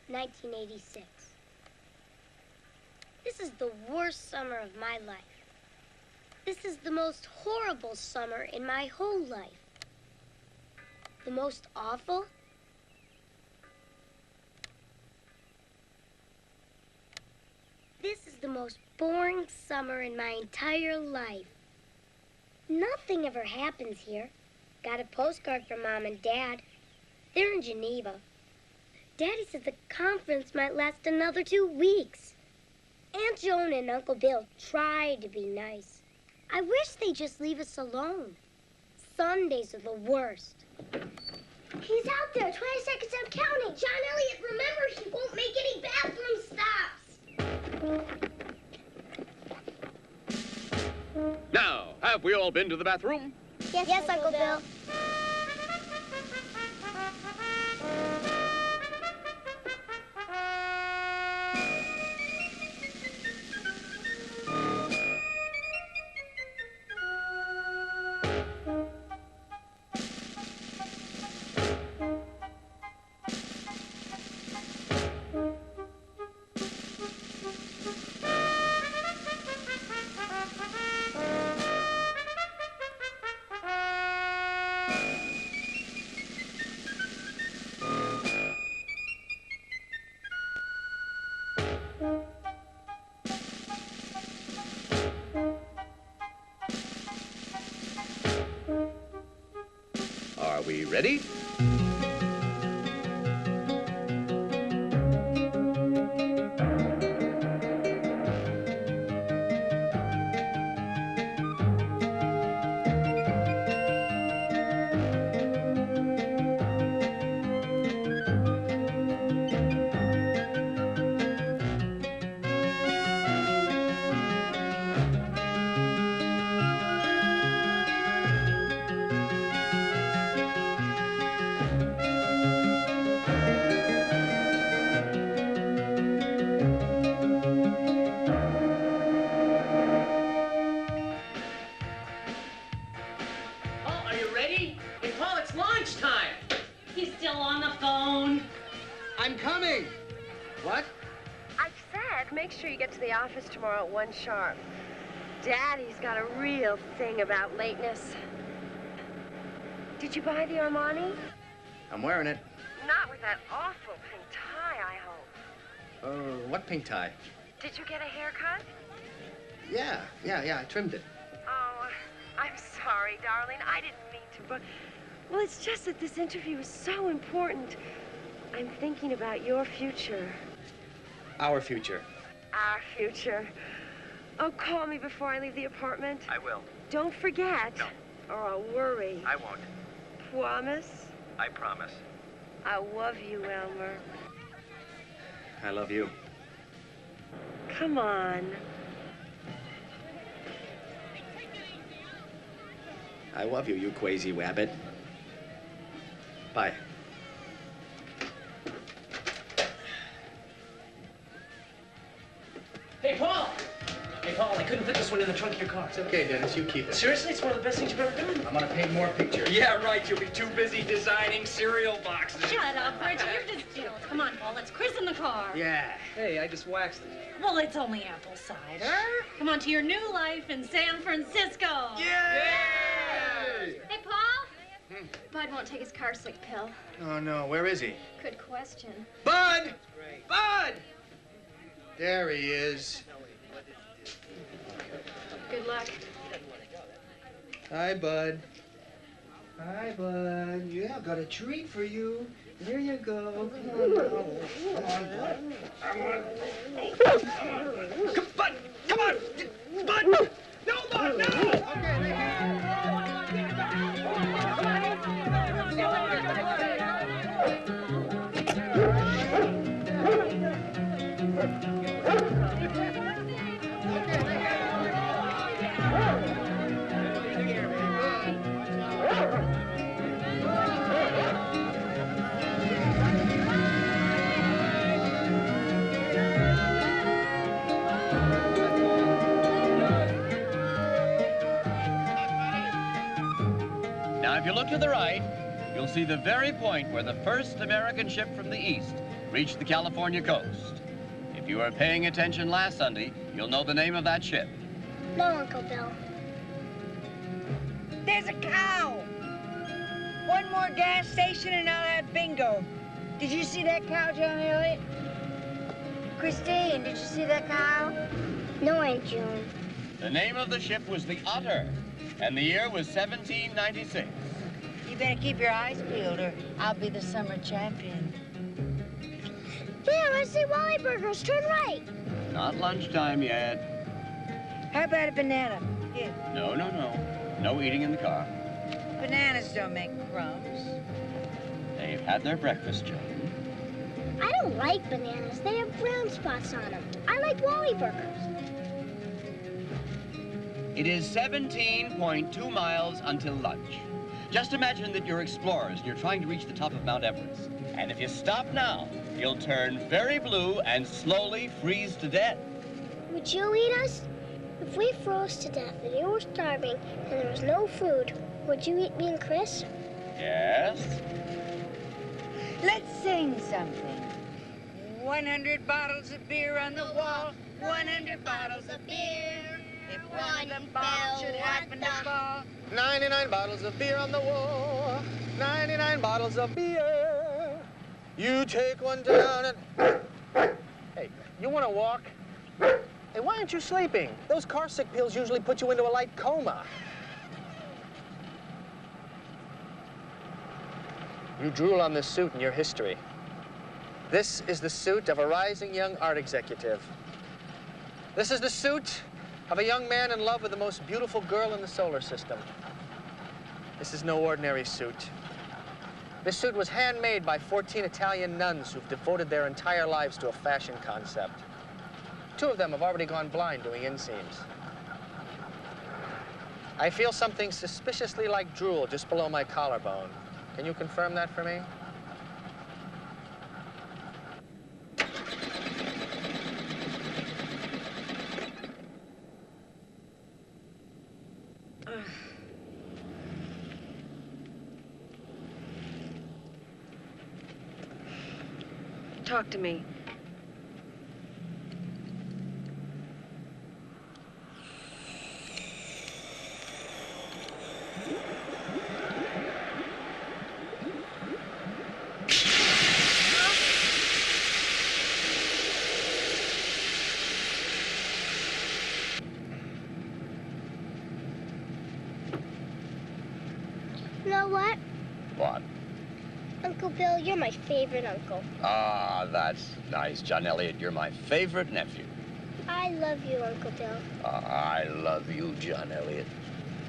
1986. This is the worst summer of my life. This is the most horrible summer in my whole life. The most awful? This is the most boring summer in my entire life. Nothing ever happens here. Got a postcard from Mom and Dad. They're in Geneva. Daddy said the conference might last another 2 weeks. Aunt Joan and Uncle Bill tried to be nice. I wish they'd just leave us alone. Sundays are the worst. He's out there, 20 seconds out counting. John Elliott, remember, he won't make any bathroom stops. Now, have we all been to the bathroom? Yes, Uncle Bill. Are we ready? Tomorrow at 1 sharp. Daddy's got a real thing about lateness. Did you buy the Armani? I'm wearing it. Not with that awful pink tie, I hope. What pink tie? Did you get a haircut? Yeah, I trimmed it. Oh, I'm sorry, darling. I didn't mean to, but... Well, it's just that this interview is so important. I'm thinking about your future. Our future. Our future. Oh, call me before I leave the apartment. I will. Don't forget. No. Or I'll worry. I won't. Promise? I promise. I love you, Elmer. I love you. Come on. I love you, you crazy wabbit. Bye. Hey, Paul! Hey, Paul, I couldn't fit this one in the trunk of your car. It's okay, Dennis. You keep it. Seriously? It's one of the best things you've ever done. I'm gonna paint more pictures. Yeah, right. You'll be too busy designing cereal boxes. Shut up, Reggie. You're just jealous. Come on, Paul. Let's christen the car. Yeah. Hey, I just waxed it. Well, it's only apple cider. Come on to your new life in San Francisco. Yay! Hey, Paul. Bud won't take his car sick pill. Oh, no. Where is he? Good question. Bud! Bud! There he is. Good luck. Hi, Bud. Hi, Bud. Yeah, got a treat for you. Here you go. Come on, now. Come on, Bud. Come on. Bud! Come on! Bud! No, Bud, no! Okay, Now, if you look to the right, you'll see the very point where the first American ship from the East reached the California coast. If you were paying attention last Sunday, you'll know the name of that ship. No, Uncle Bill. There's a cow. One more gas station and I'll have bingo. Did you see that cow, John Elliott? Christine, did you see that cow? No, Aunt June. The name of the ship was the Otter, and the year was 1796. You better keep your eyes peeled or I'll be the summer champion. There, I see Wally Burgers. Turn right. Not lunchtime yet. How about a banana? Here. No, no, no. No eating in the car. Bananas don't make crumbs. They've had their breakfast, Joan. I don't like bananas. They have brown spots on them. I like Wally Burgers. It is 17.2 miles until lunch. Just imagine that you're explorers and you're trying to reach the top of Mount Everest. And if you stop now, you'll turn very blue and slowly freeze to death. Would you eat us? If we froze to death and you were starving and there was no food, would you eat me and Chris? Yes? Let's sing something. 100 bottles of beer on the wall. 100 bottles of beer. If one of the bottles should happen to fall. 99 bottles of beer on the wall. 99 bottles of beer. You take one down and... Hey, you want to walk? Hey, why aren't you sleeping? Those car sick pills usually put you into a light coma. You drool on this suit in your history. This is the suit of a rising young art executive. This is the suit of a young man in love with the most beautiful girl in the solar system. This is no ordinary suit. This suit was handmade by 14 Italian nuns who've devoted their entire lives to a fashion concept. 2 of them have already gone blind doing inseams. I feel something suspiciously like drool just below my collarbone. Can you confirm that for me? Talk to me. You know what? What? Uncle Bill, you're my favorite uncle. Ah, that's nice. John Elliott, you're my favorite nephew. I love you, Uncle Bill. I love you, John Elliott.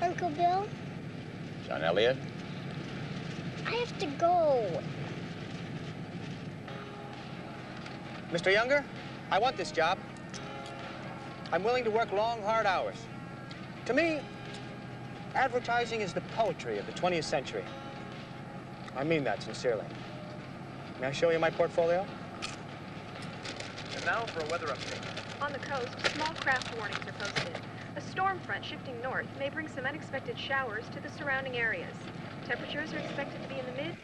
Uncle Bill, John Elliott? I have to go. Mr. Younger, I want this job. I'm willing to work long, hard hours. To me, advertising is the poetry of the 20th century. I mean that sincerely. May I show you my portfolio? And now for a weather update. On the coast, small craft warnings are posted. A storm front shifting north may bring some unexpected showers to the surrounding areas. Temperatures are expected to be in the mid.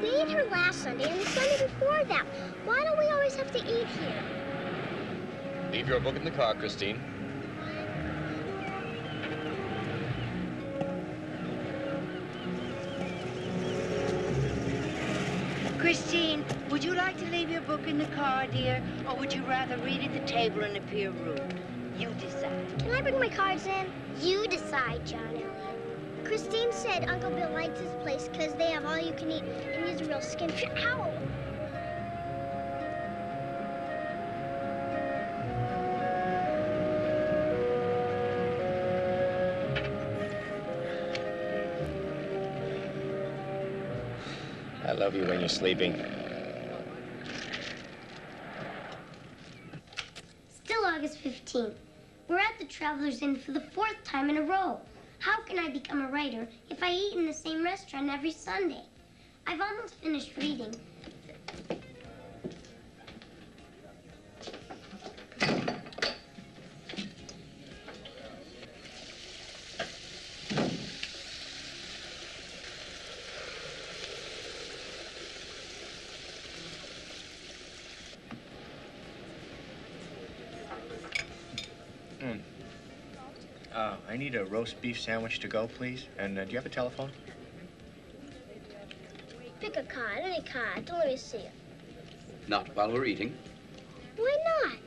We ate here last Sunday and the Sunday before that. Why do we always have to eat here? Leave your book in the car, Christine. Christine, would you like to leave your book in the car, dear? Or would you rather read at the table in the pier room? You decide. Can I bring my cards in? You decide, John Elliott. Christine said Uncle Bill likes this place because they have all you can eat and he's a real skin. Ow! I love you when you're sleeping. Still August 15th. We're at the Travelers Inn for the 4th time in a row. How can I become a writer if I eat in the same restaurant every Sunday? I've almost finished reading. I need a roast beef sandwich to go, please. And do you have a telephone? Pick a card, any card. Don't let me see it. Not while we're eating. Why not?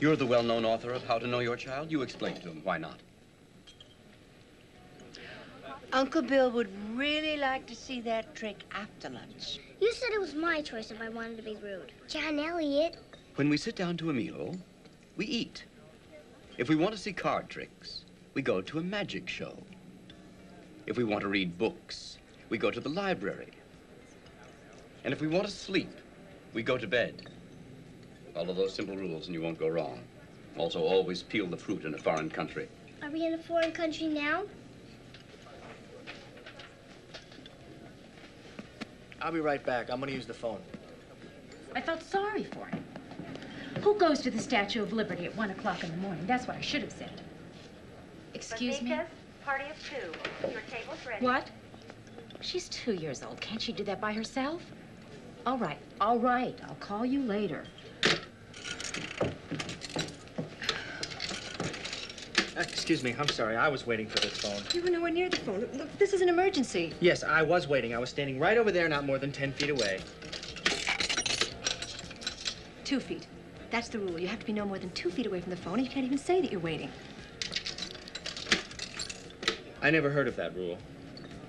You're the well-known author of How to Know Your Child. You explain to him. Why not? Uncle Bill would really like to see that trick after lunch. You said it was my choice if I wanted to be rude. John Elliot. When we sit down to a meal, we eat. If we want to see card tricks, we go to a magic show. If we want to read books, we go to the library. And if we want to sleep, we go to bed. Follow those simple rules and you won't go wrong. Also, always peel the fruit in a foreign country. Are we in a foreign country now? I'll be right back. I'm gonna use the phone. I felt sorry for him. Who goes to the Statue of Liberty at 1 o'clock in the morning? That's what I should have said. Excuse me? Party of 2. Your table's ready. What? She's 2 years old. Can't she do that by herself? All right, all right. I'll call you later. Excuse me, I'm sorry. I was waiting for this phone. You were nowhere near the phone. Look, this is an emergency. Yes, I was waiting. I was standing right over there, not more than 10 feet away. 2 feet. That's the rule. You have to be no more than 2 feet away from the phone, and you can't even say that you're waiting. I never heard of that rule.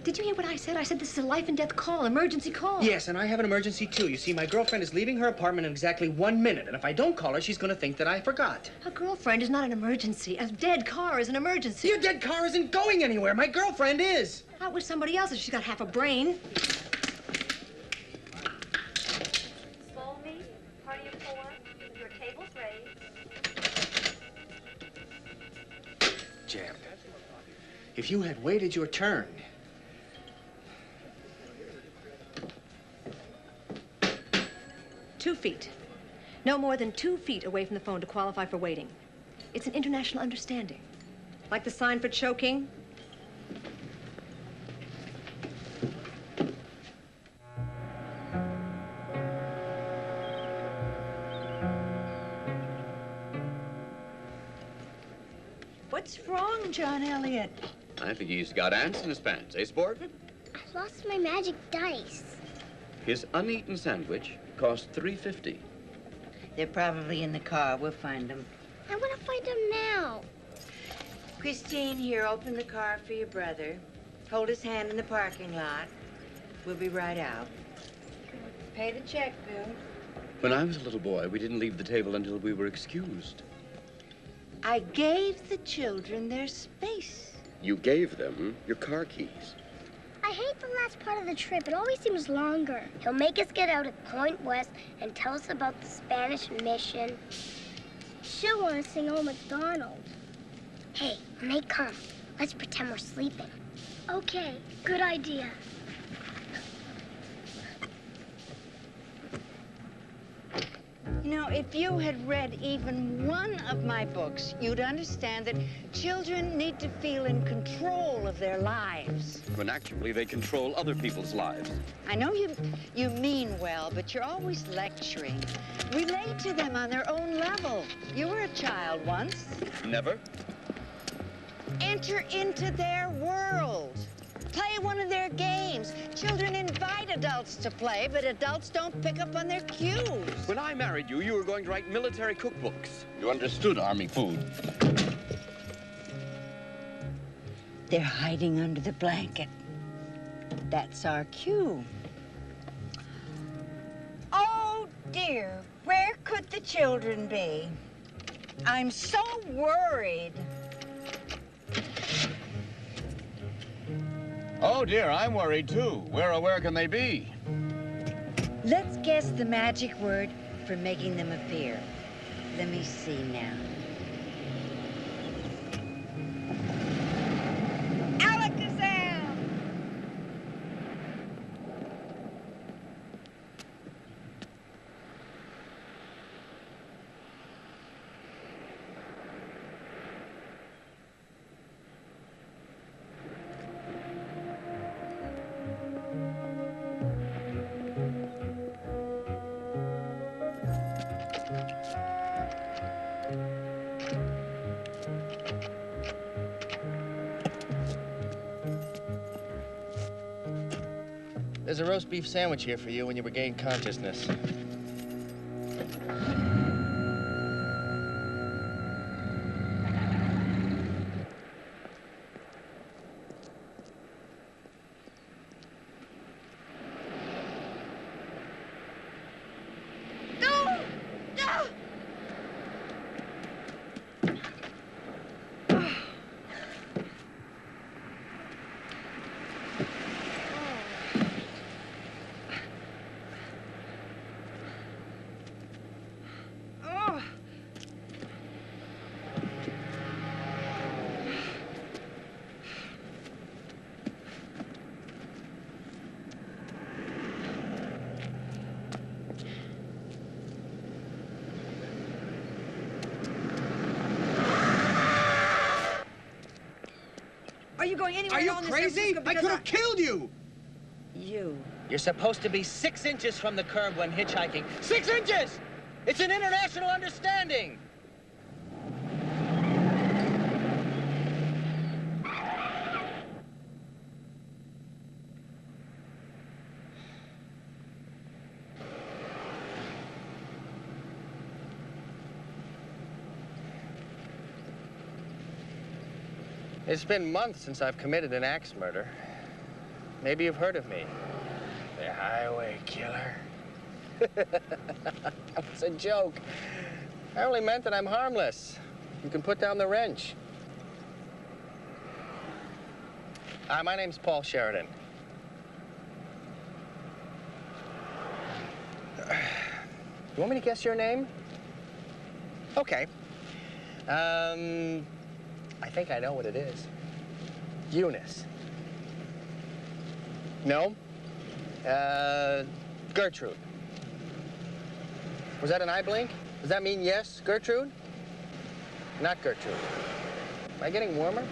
Did you hear what I said? I said this is a life and death call, emergency call. Yes, and I have an emergency, too. You see, my girlfriend is leaving her apartment in exactly 1 minute, and if I don't call her, she's going to think that I forgot. A girlfriend is not an emergency. A dead car is an emergency. Your dead car isn't going anywhere. My girlfriend is. Not with somebody else if she's got half a brain. Follow me. Party of 4. Your table's ready. Jammed. If you had waited your turn. 2 feet. No more than 2 feet away from the phone to qualify for waiting. It's an international understanding. Like the sign for choking. What's wrong, John Elliot? I think he's got ants in his pants, eh, sport? I lost my magic dice. His uneaten sandwich cost $3.50. They're probably in the car. We'll find them. I want to find them now. Christine, here, open the car for your brother. Hold his hand in the parking lot. We'll be right out. Pay the check, Bill. When I was a little boy, we didn't leave the table until we were excused. I gave the children their space. You gave them your car keys. I hate the last part of the trip. It always seems longer. He'll make us get out at Point West and tell us about the Spanish mission. She'll want to sing Old MacDonald. Hey, when they come, let's pretend we're sleeping. Okay, good idea. You know, if you had read even one of my books, you'd understand that children need to feel in control of their lives. When actually they control other people's lives. I know you mean well, but you're always lecturing. Relate to them on their own level. You were a child once. Never. Enter into their world. Play one of their games. Children invite adults to play, but adults don't pick up on their cues. When I married you, you were going to write military cookbooks. You understood army food. They're hiding under the blanket. That's our cue. Oh, dear. Where could the children be? I'm so worried. Oh, dear, I'm worried, too. Where can they be? Let's guess the magic word for making them appear. Let me see now. Alakazam! There's a roast beef sandwich here for you when you regain consciousness. Are you going anywhere? Are you along this crazy? Francisco, I because could have killed you! You. You're supposed to be 6 inches from the curb when hitchhiking. 6 inches! It's an international understanding! It's been months since I've committed an axe murder. Maybe you've heard of me. The highway killer. That was a joke. I only meant that I'm harmless. You can put down the wrench. My name's Paul Sheridan. You want me to guess your name? Okay. I think I know what it is. Eunice. No? Gertrude. Was that an eye blink? Does that mean yes, Gertrude? Not Gertrude. Am I getting warmer?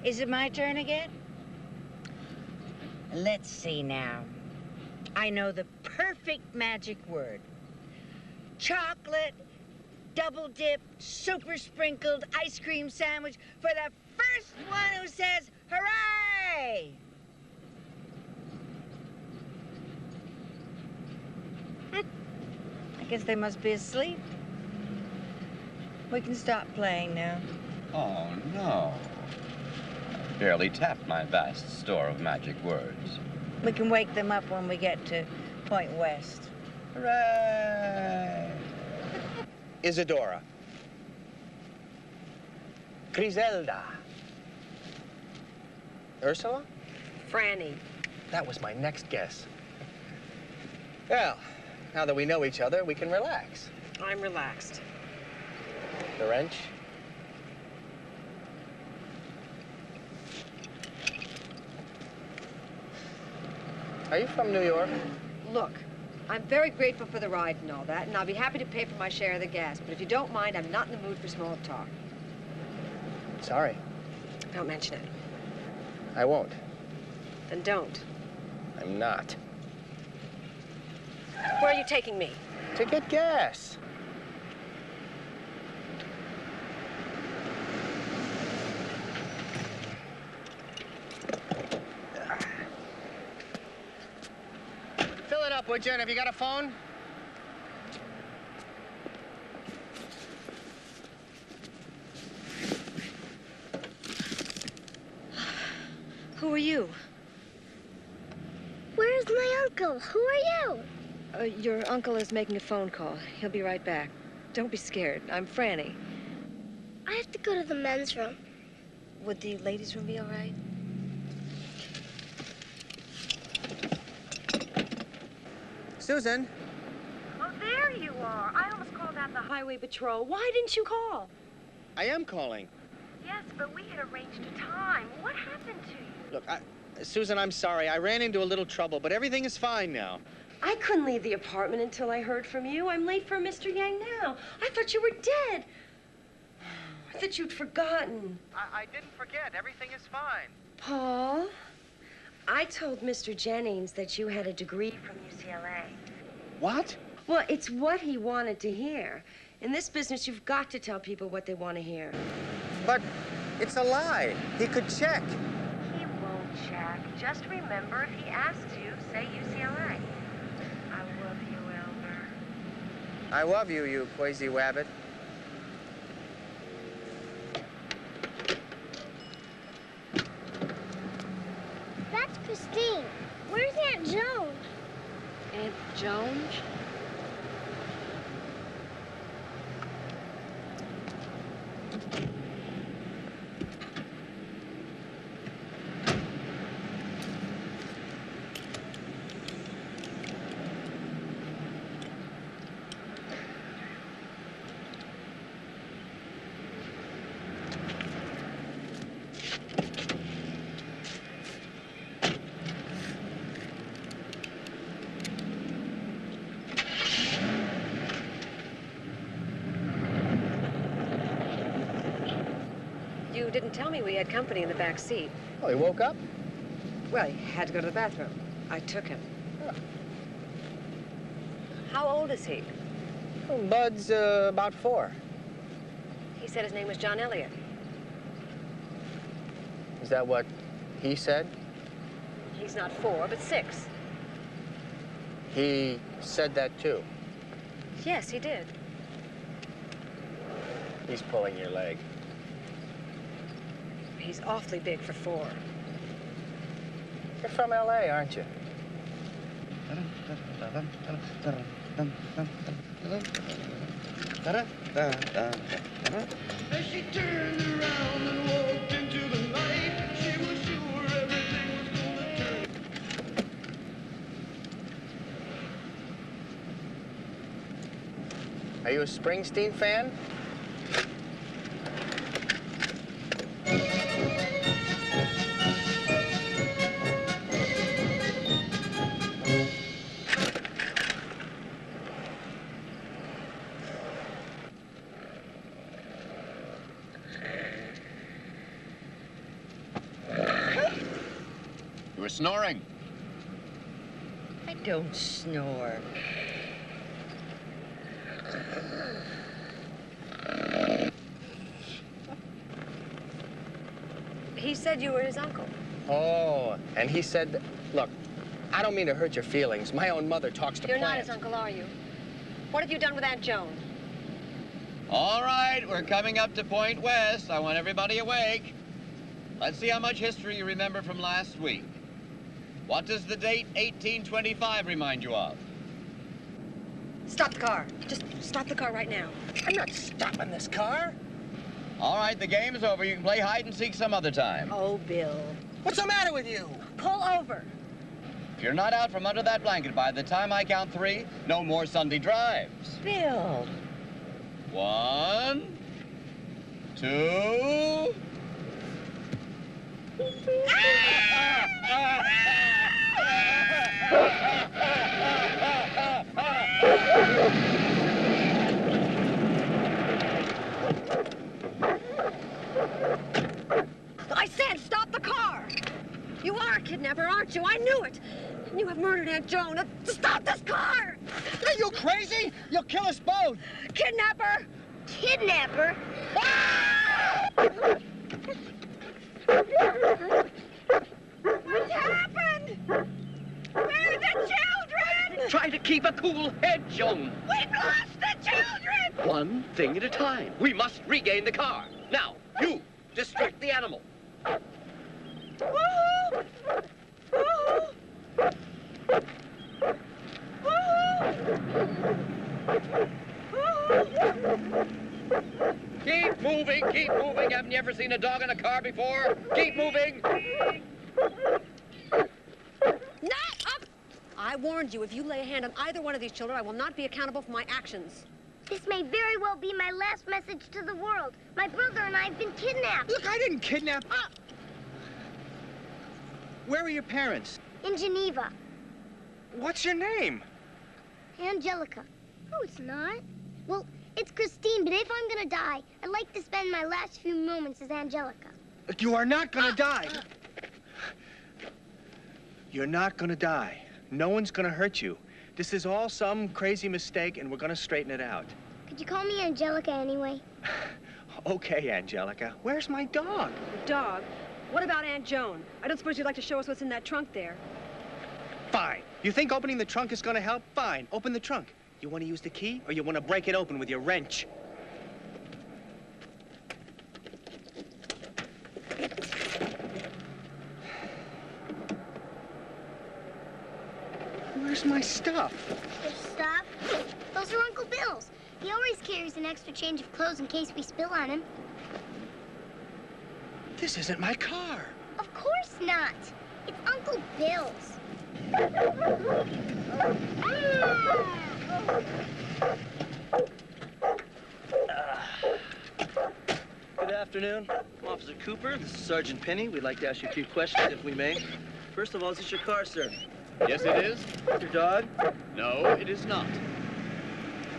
Is it my turn again? Let's see now. I know the perfect magic word. Chocolate, double dip, super sprinkled ice cream sandwich for the first one who says hooray! I guess they must be asleep. We can stop playing now. Oh, no. I barely tapped my vast store of magic words. We can wake them up when we get to Point West. Hooray! Isadora. Griselda. Ursula? Franny. That was my next guess. Well, now that we know each other, we can relax. I'm relaxed. The wrench? Are you from New York? Look, I'm very grateful for the ride and all that, and I'll be happy to pay for my share of the gas. But if you don't mind, I'm not in the mood for small talk. Sorry. Don't mention it. I won't. Then don't. I'm not. Where are you taking me? To get gas. Fill it up, would you? And have you got a phone? Who are you? Where's my uncle? Who are you? Your uncle is making a phone call. He'll be right back. Don't be scared. I'm Franny. I have to go to the men's room. Would the ladies' room be all right? Susan? Oh, there you are. I almost called out the highway patrol. Why didn't you call? I am calling. Yes, but we had arranged a time. What happened to you? Look, Susan, I'm sorry. I ran into a little trouble, but everything is fine now. I couldn't leave the apartment until I heard from you. I'm late for Mr. Yang now. I thought you were dead. I thought you'd forgotten. I didn't forget. Everything is fine. Paul, I told Mr. Jennings that you had a degree from UCLA. What? Well, it's what he wanted to hear. In this business, you've got to tell people what they want to hear. But It's a lie. He could check. He won't, Jack. Just remember, if he asks you, say UCLA. I love you, Elmer. I love you, you crazy wabbit. That's Christine. Where's Aunt Joan? Aunt Joan? You didn't tell me we had company in the back seat. Oh, he woke up? Well, he had to go to the bathroom. I took him. Oh. How old is he? Well, Bud's about 4. He said his name was John Elliott. Is that what he said? He's not 4, but 6. He said that too. Yes, he did. He's pulling your leg. He's awfully big for 4. You're from L.A., aren't you? As she turned around and walked into the night, she was sure everything was gonna turn. Are you a Springsteen fan? You were snoring. I don't snore. He said you were his uncle. Oh, and he said, look, I don't mean to hurt your feelings. My own mother talks to You're plants. not his uncle, are you? What have you done with Aunt Joan? All right, we're coming up to Point West. I want everybody awake. Let's see how much history you remember from last week. What does the date 1825 remind you of? Stop the car. Just stop the car right now. I'm not stopping this car. All right, the game is over. You can play hide and seek some other time. Oh, Bill. What's the matter with you? Pull over. If you're not out from under that blanket by the time I count 3, no more Sunday drives. Bill. 1, 2... I said stop the car. You are a kidnapper, aren't you? I knew it. You have murdered Aunt Joan. Stop this car! Are you crazy? You'll kill us both. Kidnapper! Kidnapper? What happened? Where are the children? Try to keep a cool head, Joan. We've lost the children! One thing at a time. We must regain the car. Now, you, distract the animal. Woohoo! Woohoo! Keep moving, keep moving. Haven't you ever seen a dog in a car before? Keep moving. Not up! I warned you, if you lay a hand on either one of these children, I will not be accountable for my actions. This may very well be my last message to the world. My brother and I have been kidnapped. Look, I didn't kidnap. Where are your parents? In Geneva. What's your name? Angelica. Oh, it's not. Well, it's Christine, but if I'm gonna die, I'd like to spend my last few moments as Angelica. You are not gonna die. You're not gonna die. No one's gonna hurt you. This is all some crazy mistake, and we're gonna straighten it out. Could you call me Angelica anyway? Okay, Angelica. Where's my dog? Dog? What about Aunt Joan? I don't suppose you'd like to show us what's in that trunk there. Fine. You think opening the trunk is gonna help? Fine. Open the trunk. You want to use the key, or you want to break it open with your wrench? Where's my stuff? Your stuff? Those are Uncle Bill's. He always carries an extra change of clothes in case we spill on him. This isn't my car. Of course not. It's Uncle Bill's. Good afternoon. I'm Officer Cooper. This is Sergeant Penny. We'd like to ask you a few questions, if we may. First of all, is this your car, sir? Yes, it is. Your dog? No, it is not.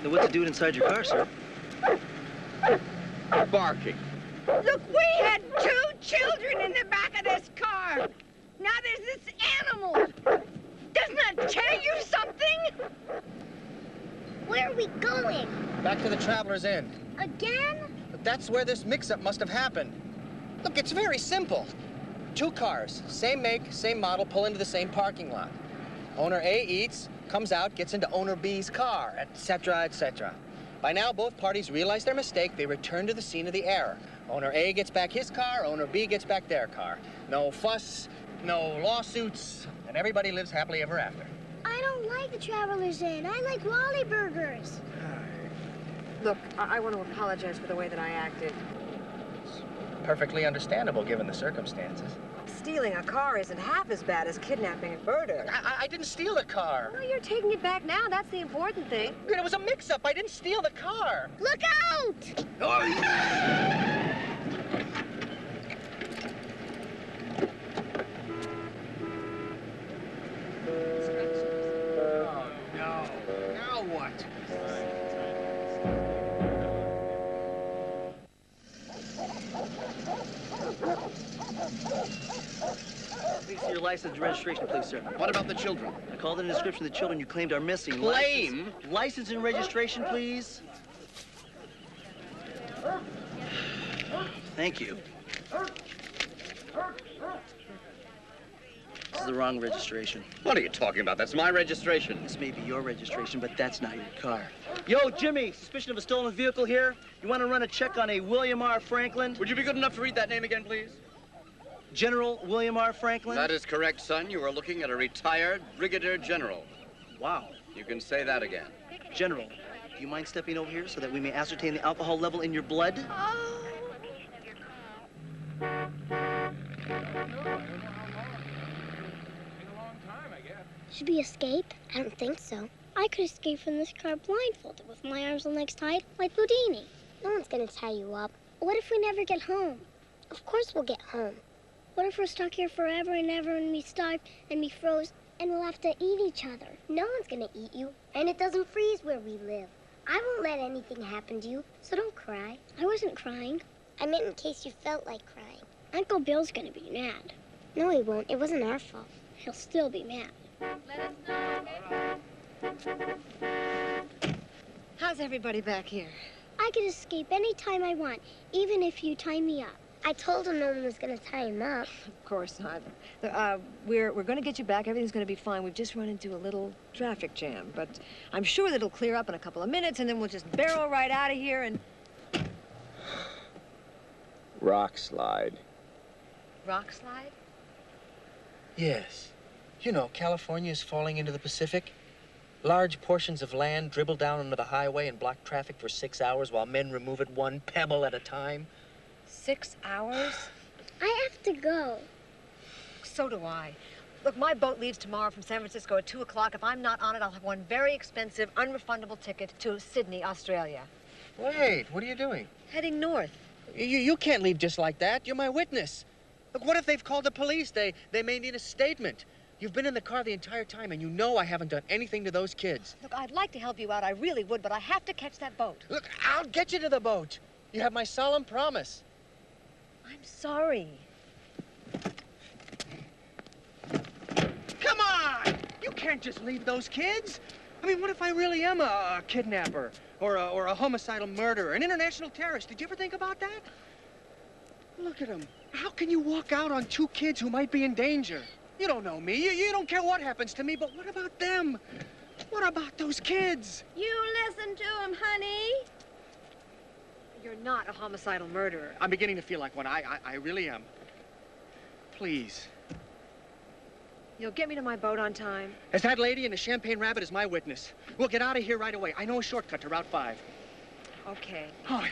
Then what's it doing inside your car, sir? Barking. Look, we had 2 children in the back of this car. Now there's this animal. Doesn't that tell you something? Where are we going? Back to the Traveler's Inn. Again? But that's where this mix-up must have happened. Look, it's very simple. 2 cars, same make, same model, pull into the same parking lot. Owner A eats, comes out, gets into owner B's car, etc., etc. By now, both parties realize their mistake. They return to the scene of the error. Owner A gets back his car, owner B gets back their car. No fuss, no lawsuits, and everybody lives happily ever after. I don't like the Traveler's Inn. I like Wally Burgers. Look, I want to apologize for the way that I acted. Perfectly understandable given the circumstances. Stealing a car isn't half as bad as kidnapping a murder. I didn't steal the car. Well, you're taking it back now. That's the important thing. It was a mix-up. I didn't steal the car. Look out! Oh, no. Now what? Please see your license and registration, please, sir. What about the children? I called in a description of the children you claimed are missing. Claim? License and registration, please. Thank you. This is the wrong registration. What are you talking about? That's my registration. This may be your registration, but that's not your car. Yo, Jimmy, suspicion of a stolen vehicle here? You want to run a check on a William R. Franklin? Would you be good enough to read that name again, please? General William R. Franklin? That is correct, son. You are looking at a retired brigadier general. Wow. You can say that again. General, do you mind stepping over here so that we may ascertain the alcohol level in your blood? Should we escape? I don't think so. I could escape from this car blindfolded with my arms and legs tied like Houdini. No one's gonna tie you up. What if we never get home? Of course we'll get home. What if we're stuck here forever and ever and we starve and we froze and we'll have to eat each other? No one's gonna eat you, and it doesn't freeze where we live. I won't let anything happen to you, so don't cry. I wasn't crying. I meant in case you felt like crying. Uncle Bill's gonna be mad. No, he won't. It wasn't our fault. He'll still be mad. How's everybody back here? I could escape any time I want, even if you tie me up. I told him no one was gonna tie him up. Of course not. We're going to get you back. Everything's going to be fine. We've just run into a little traffic jam, but I'm sure that it'll clear up in a couple of minutes, and then we'll just barrel right out of here and... Rock slide. Rock slide? Yes. You know, California is falling into the Pacific. Large portions of land dribble down onto the highway and block traffic for 6 hours while men remove it 1 pebble at a time. 6 hours? I have to go. So do I. Look, my boat leaves tomorrow from San Francisco at 2 o'clock. If I'm not on it, I'll have one very expensive, unrefundable ticket to Sydney, Australia. Wait, what are you doing? Heading north. You can't leave just like that. You're my witness. Look, what if they've called the police? They may need a statement. You've been in the car the entire time, and you know I haven't done anything to those kids. Look, I'd like to help you out. I really would, but I have to catch that boat. Look, I'll get you to the boat. You have my solemn promise. I'm sorry. Come on! You can't just leave those kids. I mean, what if I really am a kidnapper or a homicidal murderer, an international terrorist? Did you ever think about that? Look at him. How can you walk out on 2 kids who might be in danger? You don't know me. You don't care what happens to me, but what about them? What about those kids? You listen to him, honey. You're not a homicidal murderer. I'm beginning to feel like one. I really am. Please. You'll get me to my boat on time. As that lady in the Champagne Rabbit is my witness. We'll get out of here right away. I know a shortcut to Route 5. Okay. Oh.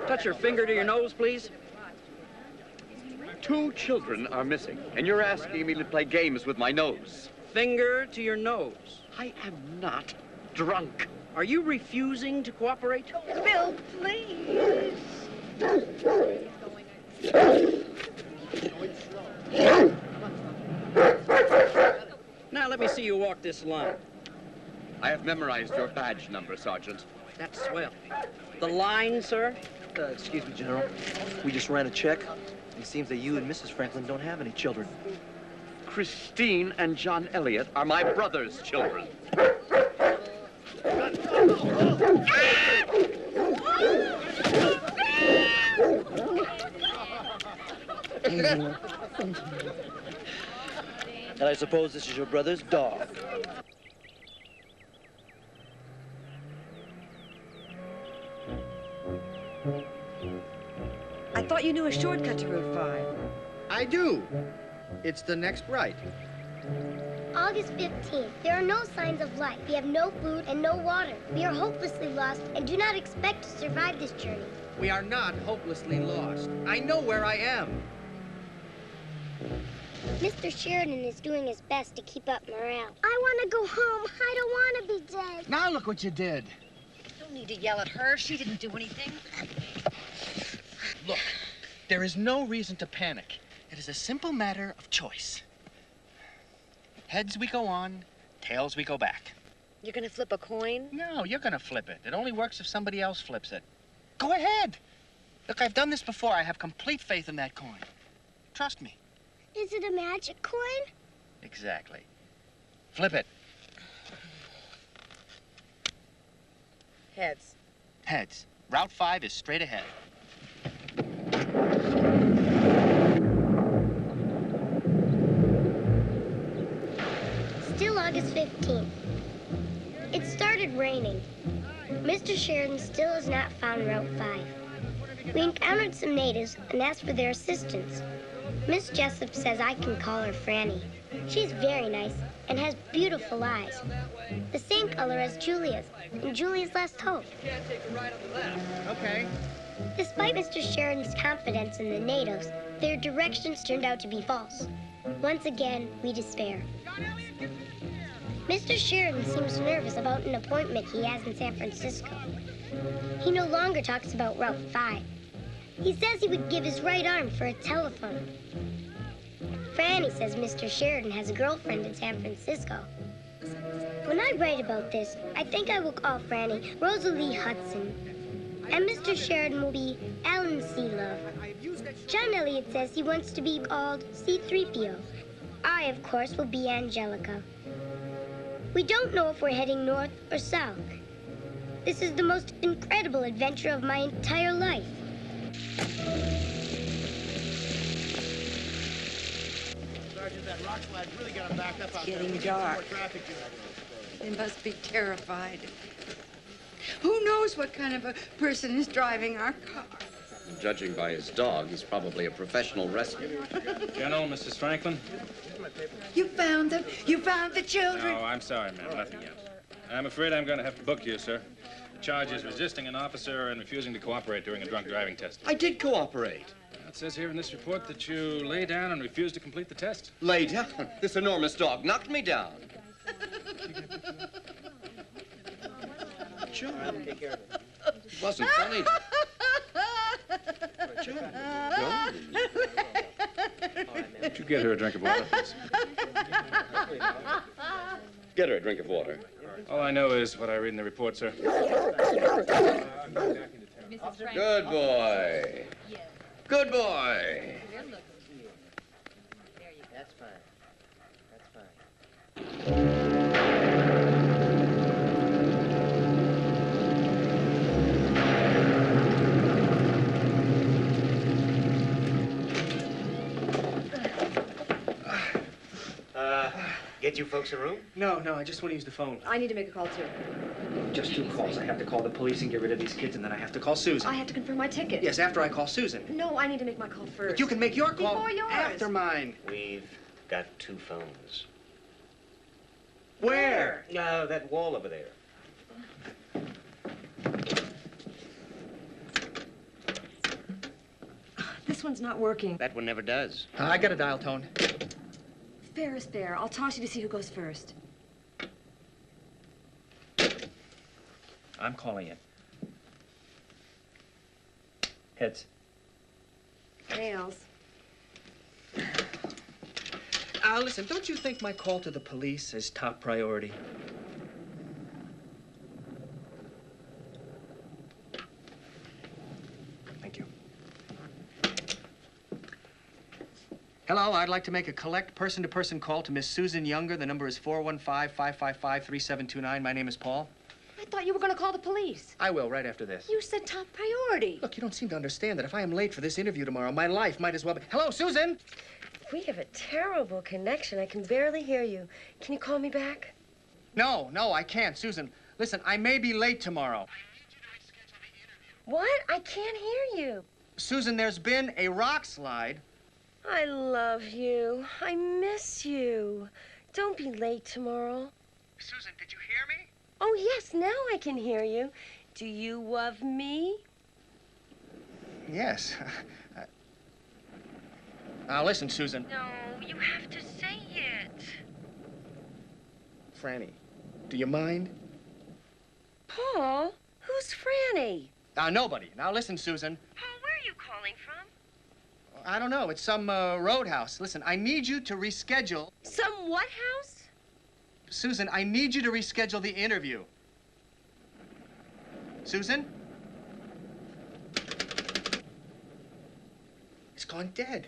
Touch your finger to your nose, please. 2 children are missing, and you're asking me to play games with my nose. Finger to your nose. I am not drunk. Are you refusing to cooperate? Bill, please. Now let me see you walk this line. I have memorized your badge number, Sergeant. That's swell. The line, sir? Excuse me, General. We just ran a check. It seems that you and Mrs. Franklin don't have any children. Christine and John Elliott are my brother's children. And I suppose this is your brother's dog. I thought you knew a shortcut to Route 5. I do. It's the next right. August 15th. There are no signs of life. We have no food and no water. We are hopelessly lost and do not expect to survive this journey. We are not hopelessly lost. I know where I am. Mr. Sheridan is doing his best to keep up morale. I want to go home. I don't want to be dead. Now look what you did. Don't need to yell at her. She didn't do anything. Look, there is no reason to panic. It is a simple matter of choice. Heads we go on, tails we go back. You're gonna flip a coin? No, you're gonna flip it. It only works if somebody else flips it. Go ahead. Look, I've done this before. I have complete faith in that coin. Trust me. Is it a magic coin? Exactly. Flip it. Heads. Heads. Route 5 is straight ahead. Still August 15th. It started raining. Mr. Sheridan still has not found Route 5. We encountered some natives and asked for their assistance. Miss Jessup says I can call her Franny. She's very nice and has beautiful eyes. The same color as Julia's, and Julia's last hope. Okay. Despite Mr. Sheridan's confidence in the natives, their directions turned out to be false. Once again, we despair. Mr. Sheridan seems nervous about an appointment he has in San Francisco. He no longer talks about Route 5. He says he would give his right arm for a telephone. Franny says Mr. Sheridan has a girlfriend in San Francisco. When I write about this, I think I will call Franny Rosalie Hudson. And Mr. Sheridan will be Alan Seelove. John Elliott says he wants to be called C-3PO. I, of course, will be Angelica. We don't know if we're heading north or south. This is the most incredible adventure of my entire life. Sergeant, that rock slide really got him backed up out there. Getting We got some dark. more traffic doing it. They must be terrified. Who knows what kind of a person is driving our car? Judging by his dog, he's probably a professional wrestler. General, Mrs. Franklin? You found them? You found the children? No, I'm sorry, ma'am. Nothing yet. I'm afraid I'm going to have to book you, sir. The charge is resisting an officer and refusing to cooperate during a drunk driving test. I did cooperate. It says here in this report that you lay down and refused to complete the test. Lay down? This enormous dog knocked me down. John. It wasn't funny. John. Would you get her a drink of water, please? Get her a drink of water. All I know is what I read in the report, sir. Good boy. Good boy. That's fine. That's fine. Get you folks a room? No, I just want to use the phone. I need to make a call, too. Just 2 calls. I have to call the police and get rid of these kids, and then I have to call Susan. I have to confirm my ticket. Yes, after I call Susan. No, I need to make my call first. But you can make your call before yours. after mine. We've got 2 phones. Where? That wall over there. This one's not working. That one never does. I got a dial tone. Fair is fair. I'll toss you to see who goes first. I'm calling it. Heads. Tails. Listen, don't you think my call to the police is top priority? Thank you. Hello, I'd like to make a collect person-to-person call to Miss Susan Younger. The number is 415-555-3729. My name is Paul. I thought you were going to call the police. I will, right after this. You said top priority. Look, you don't seem to understand that if I am late for this interview tomorrow, my life might as well be... Hello, Susan! We have a terrible connection. I can barely hear you. Can you call me back? No, I can't. Susan, listen, I may be late tomorrow. What? I can't hear you. Susan, there's been a rock slide. I love you. I miss you. Don't be late tomorrow. Susan, did you hear me? Oh, yes, now I can hear you. Do you love me? Yes. Now, listen, Susan. No, you have to say it. Franny, do you mind? Paul, who's Franny? Nobody. Now, listen, Susan. Paul, where are you calling from? I don't know. It's some roadhouse. Listen, I need you to reschedule. Some what house? Susan, I need you to reschedule the interview. Susan? It's gone dead.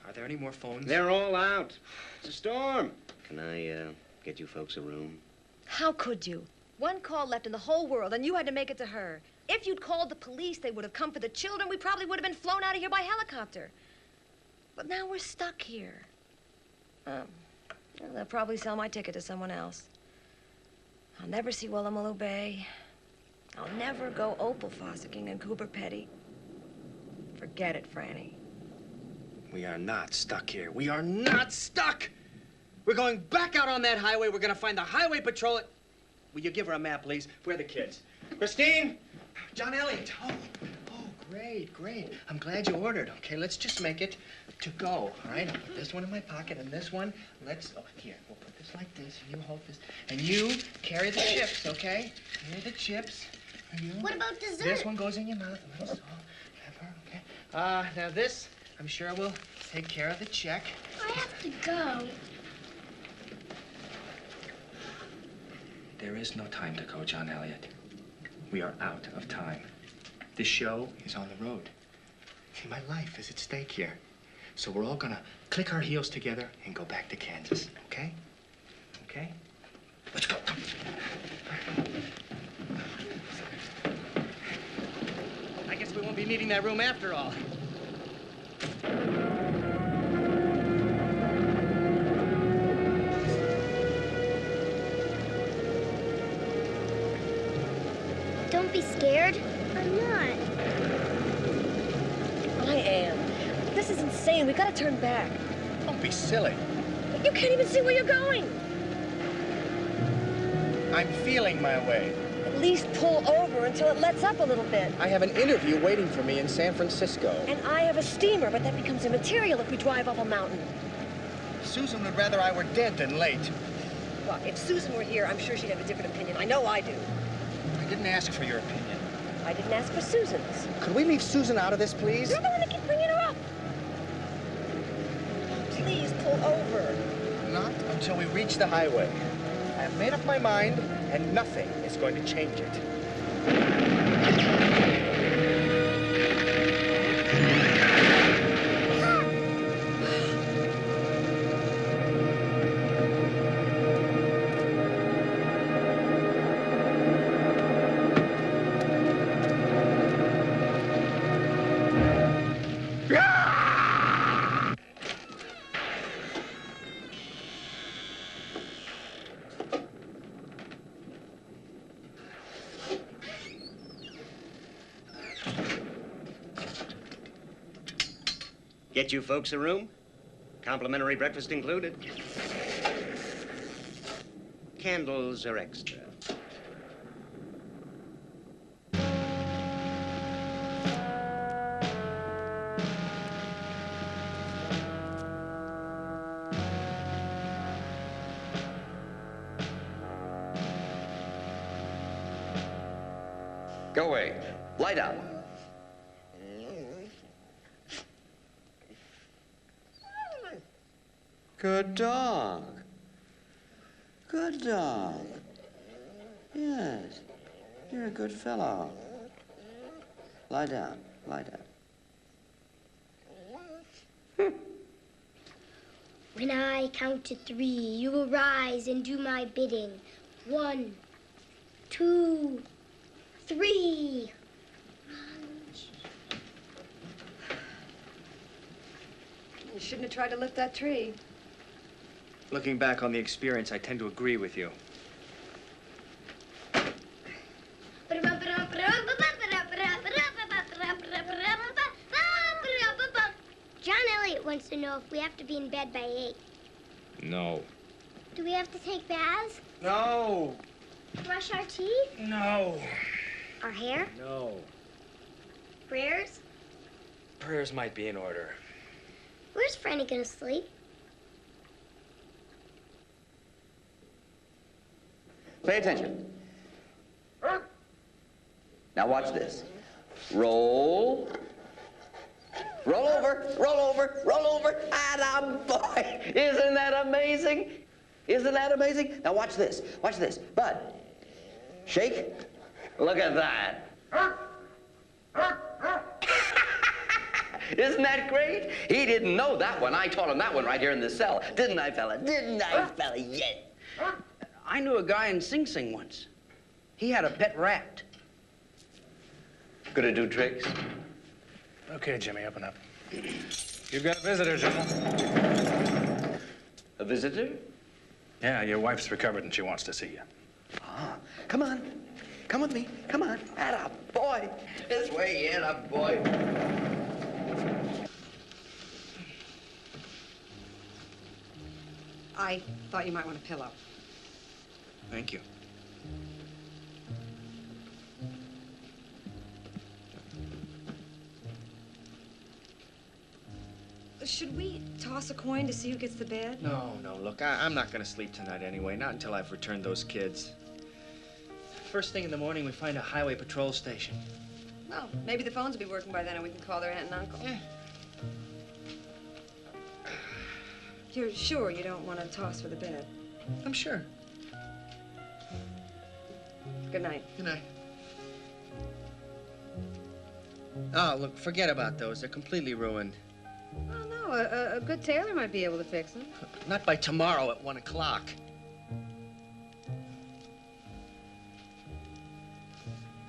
Are there any more phones? They're all out. It's a storm. Can I, get you folks a room? How could you? One call left in the whole world, and you had to make it to her. If you'd called the police, they would have come for the children. We probably would have been flown out of here by helicopter. But now we're stuck here. Well, they'll probably sell my ticket to someone else. I'll never see Woolloomooloo Bay. I'll never go opal fossicking in Cooper Petty. Forget it, Franny. We are not stuck here. We are not stuck! We're going back out on that highway. We're gonna find the highway patrol. Will you give her a map, please? Where are the kids? Christine! John Elliott. Oh, great. I'm glad you ordered. Okay, let's just make it to go, all right? I'll put this one in my pocket, and this one, here, we'll put this like this, and you hold this, and you carry the chips, okay? Carry the chips. And you, what about dessert? This one goes in your mouth, a little salt, pepper, okay? Now this, I'm sure will take care of the check. I have to go. There is no time to go, John Elliott. We are out of time. This show is on the road. See, my life is at stake here. So we're all gonna click our heels together and go back to Kansas, okay? Okay? Let's go. I guess we won't be needing that room after all. Don't be scared. I'm not. I am. This is insane. We gotta turn back. Don't be silly. You can't even see where you're going. I'm feeling my way. At least pull over until it lets up a little bit. I have an interview waiting for me in San Francisco. And I have a steamer, but that becomes immaterial if we drive up a mountain. Susan would rather I were dead than late. Well, if Susan were here, I'm sure she'd have a different opinion. I know I do. I didn't ask for your opinion. I didn't ask for Susan's. Could we leave Susan out of this, please? You're the one that keeps bringing her up. Please pull over. Not until we reach the highway. I have made up my mind, and nothing is going to change it. Get you folks a room? Complimentary breakfast included. Candles are extra. Go away. Lie down. Good dog. Good dog. Yes. You're a good fellow. Lie down. Lie down. When I count to 3, you will rise and do my bidding. 1, 2, 3. You shouldn't have tried to lift that tree. Looking back on the experience, I tend to agree with you. John Elliott wants to know if we have to be in bed by 8. No. Do we have to take baths? No. Brush our teeth? No. Our hair? No. Prayers? Prayers might be in order. Where's Franny gonna sleep? Pay attention. Now watch this. Roll. Roll over, roll over, roll over. Atta boy. Isn't that amazing? Isn't that amazing? Now watch this. Watch this. Bud, shake. Look at that. Isn't that great? He didn't know that one. I taught him that one right here in the cell. Didn't I, fella? Didn't I, fella? Yeah. I knew a guy in Sing Sing once. He had a pet rat. Could it do tricks? Okay, Jimmy, up and up. You've got a visitor, General. A visitor? Yeah, your wife's recovered and she wants to see you. Ah, come on. Come with me. Come on. Atta boy. This way, atta boy. I thought you might want a pillow. Thank you. Should we toss a coin to see who gets the bed? No, look, I'm not gonna sleep tonight anyway, not until I've returned those kids. First thing in the morning, we find a highway patrol station. Well, maybe the phones will be working by then and we can call their aunt and uncle. You're sure you don't want to toss for the bed? I'm sure. Good night. Good night. Oh, look, forget about those. They're completely ruined. Oh, no, a good tailor might be able to fix them. Not by tomorrow at 1 o'clock.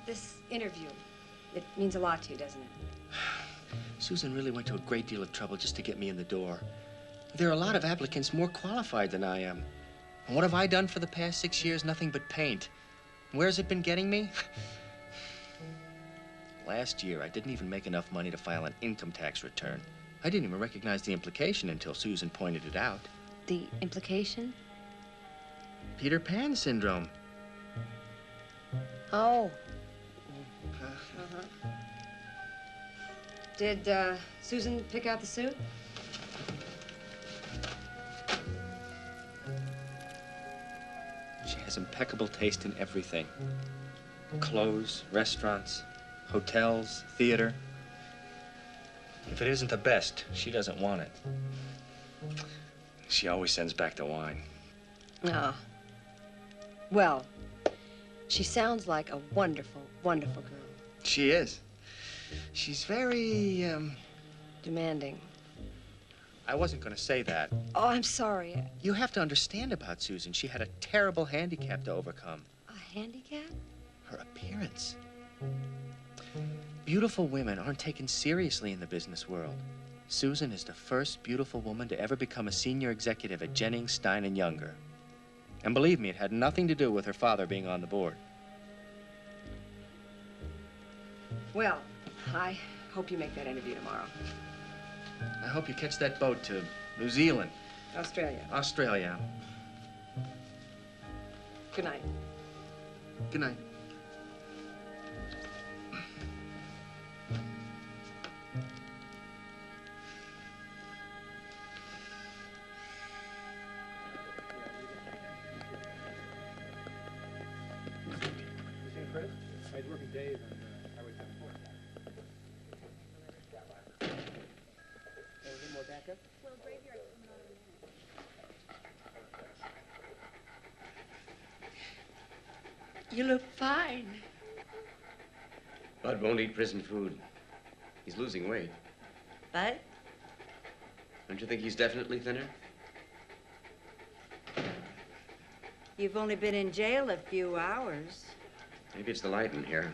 This interview, it means a lot to you, doesn't it? Susan really went to a great deal of trouble just to get me in the door. There are a lot of applicants more qualified than I am. And what have I done for the past 6 years? Nothing but paint. Where's it been getting me? Last year, I didn't even make enough money to file an income tax return. I didn't even recognize the implication until Susan pointed it out. The implication? Peter Pan syndrome. Oh. Did Susan pick out the suit? She has impeccable taste in everything. Clothes, restaurants, hotels, theater. If it isn't the best, she doesn't want it. She always sends back the wine. Ah. Well, she sounds like a wonderful, wonderful girl. She is. She's very, Demanding. I wasn't going to say that. Oh, I'm sorry. You have to understand about Susan. She had a terrible handicap to overcome. A handicap? Her appearance. Beautiful women aren't taken seriously in the business world. Susan is the first beautiful woman to ever become a senior executive at Jennings, Stein & Younger. And believe me, it had nothing to do with her father being on the board. Well, I hope you make that interview tomorrow. I hope you catch that boat to New Zealand. Australia. Australia. Good night. Good night. You look fine. Bud won't eat prison food. He's losing weight. Bud? Don't you think he's definitely thinner? You've only been in jail a few hours. Maybe it's the light in here.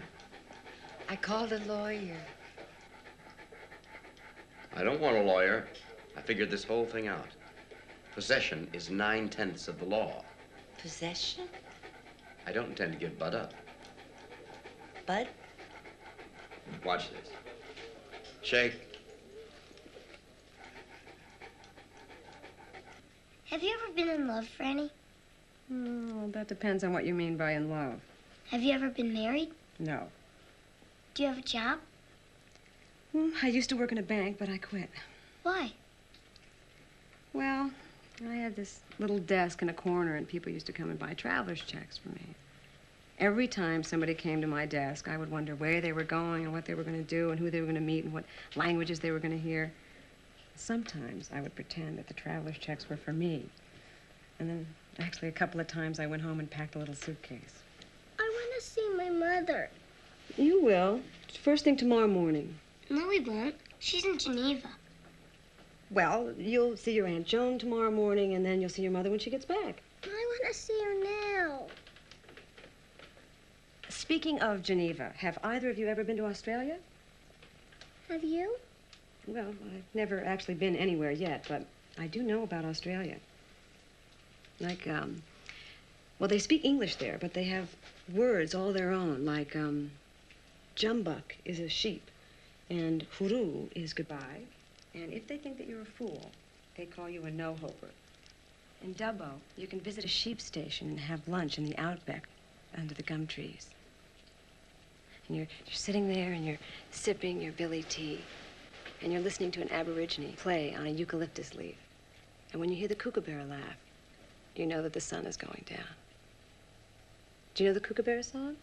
I called a lawyer. I don't want a lawyer. I figured this whole thing out. Possession is 9/10 of the law. Possession? I don't intend to give Bud up. Bud? Watch this. Shake. Have you ever been in love, Franny? Well, that depends on what you mean by in love. Have you ever been married? No. Do you have a job? I used to work in a bank, but I quit. Why? Well, I had this little desk in a corner, and people used to come and buy traveler's checks for me. Every time somebody came to my desk, I would wonder where they were going and what they were going to do and who they were going to meet and what languages they were going to hear. Sometimes I would pretend that the traveler's checks were for me. And then, actually, a couple of times I went home and packed a little suitcase. I want to see my mother. You will. First thing tomorrow morning. No, we won't. She's in Geneva. Well, you'll see your Aunt Joan tomorrow morning, and then you'll see your mother when she gets back. I want to see her now. Speaking of Geneva, have either of you ever been to Australia? Have you? Well, I've never actually been anywhere yet, but I do know about Australia. Like, well, they speak English there, but they have words all their own, like, jumbuck is a sheep, and huru is goodbye, and if they think that you're a fool, they call you a no-hoper. In Dubbo, you can visit a sheep station and have lunch in the outback under the gum trees. And you're sitting there and you're sipping your billy tea, and you're listening to an aborigine play on a eucalyptus leaf. And when you hear the kookaburra laugh, you know that the sun is going down. Do you know the kookaburra song?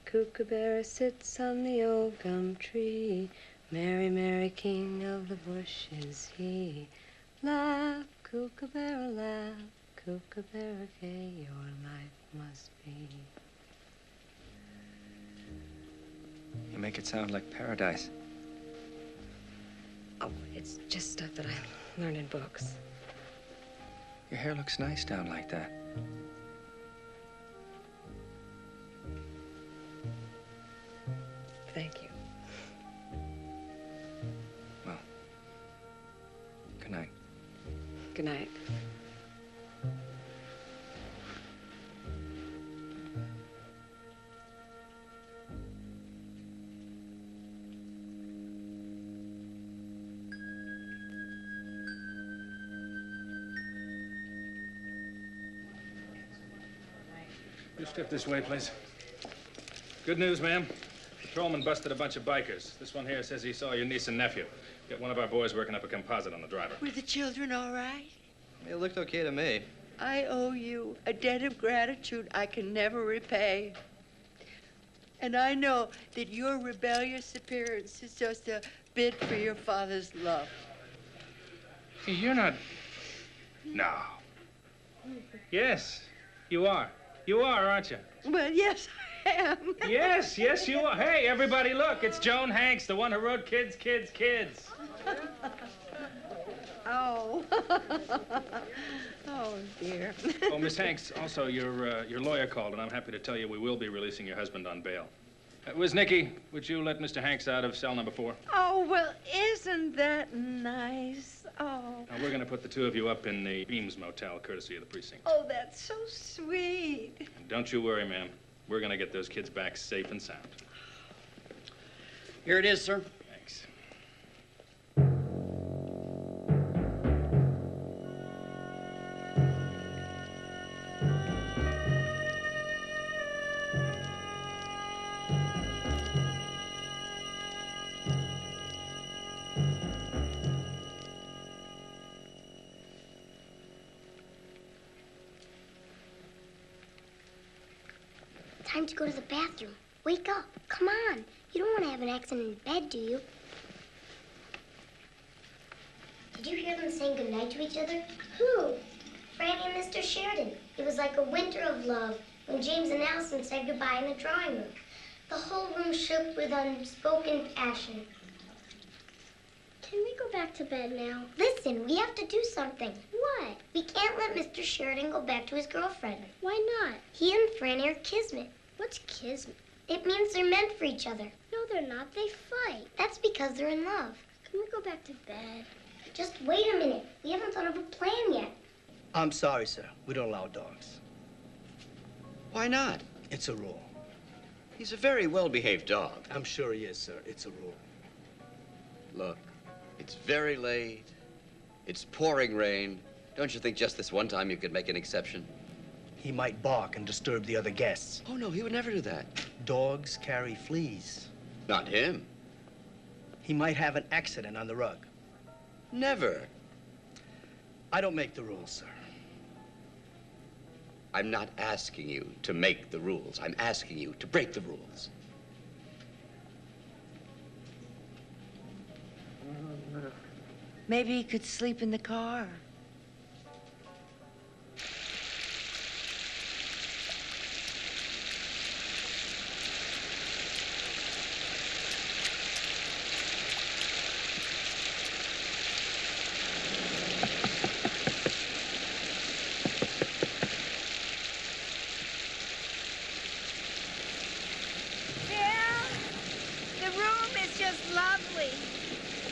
Kookaburra sits on the old gum tree, merry, merry king of the bush is he. Laugh, kookaburra, laugh, kookaburra gay, your life must be. You make it sound like paradise. Oh, it's just stuff that I learned in books. Your hair looks nice down like that. Thank you. Well, good night. Good night. You step this way, please. Good news, ma'am. Patrolman busted a bunch of bikers. This one here says he saw your niece and nephew. Got one of our boys working up a composite on the driver. Were the children all right? It looked okay to me. I owe you a debt of gratitude I can never repay. And I know that your rebellious appearance is just a bid for your father's love. Hey, you're No. Yes, you are. You are, aren't you? Well, yes, I am. Yes, yes, you are. Hey, everybody, look. It's Joan Hanks, the one who wrote Kids, Kids, Kids. Oh. Oh, dear. Oh, Miss Hanks, also, your lawyer called, and I'm happy to tell you we will be releasing your husband on bail. Miss Nikki, would you let Mr. Hanks out of cell number 4? Oh, well, isn't that nice? Oh. Now, we're going to put the two of you up in the Beams Motel, courtesy of the precinct. Oh, that's so sweet. And don't you worry, ma'am. We're going to get those kids back safe and sound. Here it is, sir. Thanks. Time to go to the bathroom. Wake up. Come on. You don't want to have an accident in bed, do you? Did you hear them saying goodnight to each other? Who? Franny and Mr. Sheridan. It was like a winter of love when James and Allison said goodbye in the drawing room. The whole room shook with unspoken passion. Can we go back to bed now? Listen, we have to do something. What? We can't let Mr. Sheridan go back to his girlfriend. Why not? He and Franny are kismet. What's kismet? It means they're meant for each other. No, they're not. They fight. That's because they're in love. Can we go back to bed? Just wait a minute. We haven't thought of a plan yet. I'm sorry, sir. We don't allow dogs. Why not? It's a rule. He's a very well-behaved dog. I'm sure he is, sir. It's a rule. Look, it's very late. It's pouring rain. Don't you think just this one time you could make an exception? He might bark and disturb the other guests. Oh, no, he would never do that. Dogs carry fleas. Not him. He might have an accident on the rug. Never. I don't make the rules, sir. I'm not asking you to make the rules. I'm asking you to break the rules. Maybe he could sleep in the car.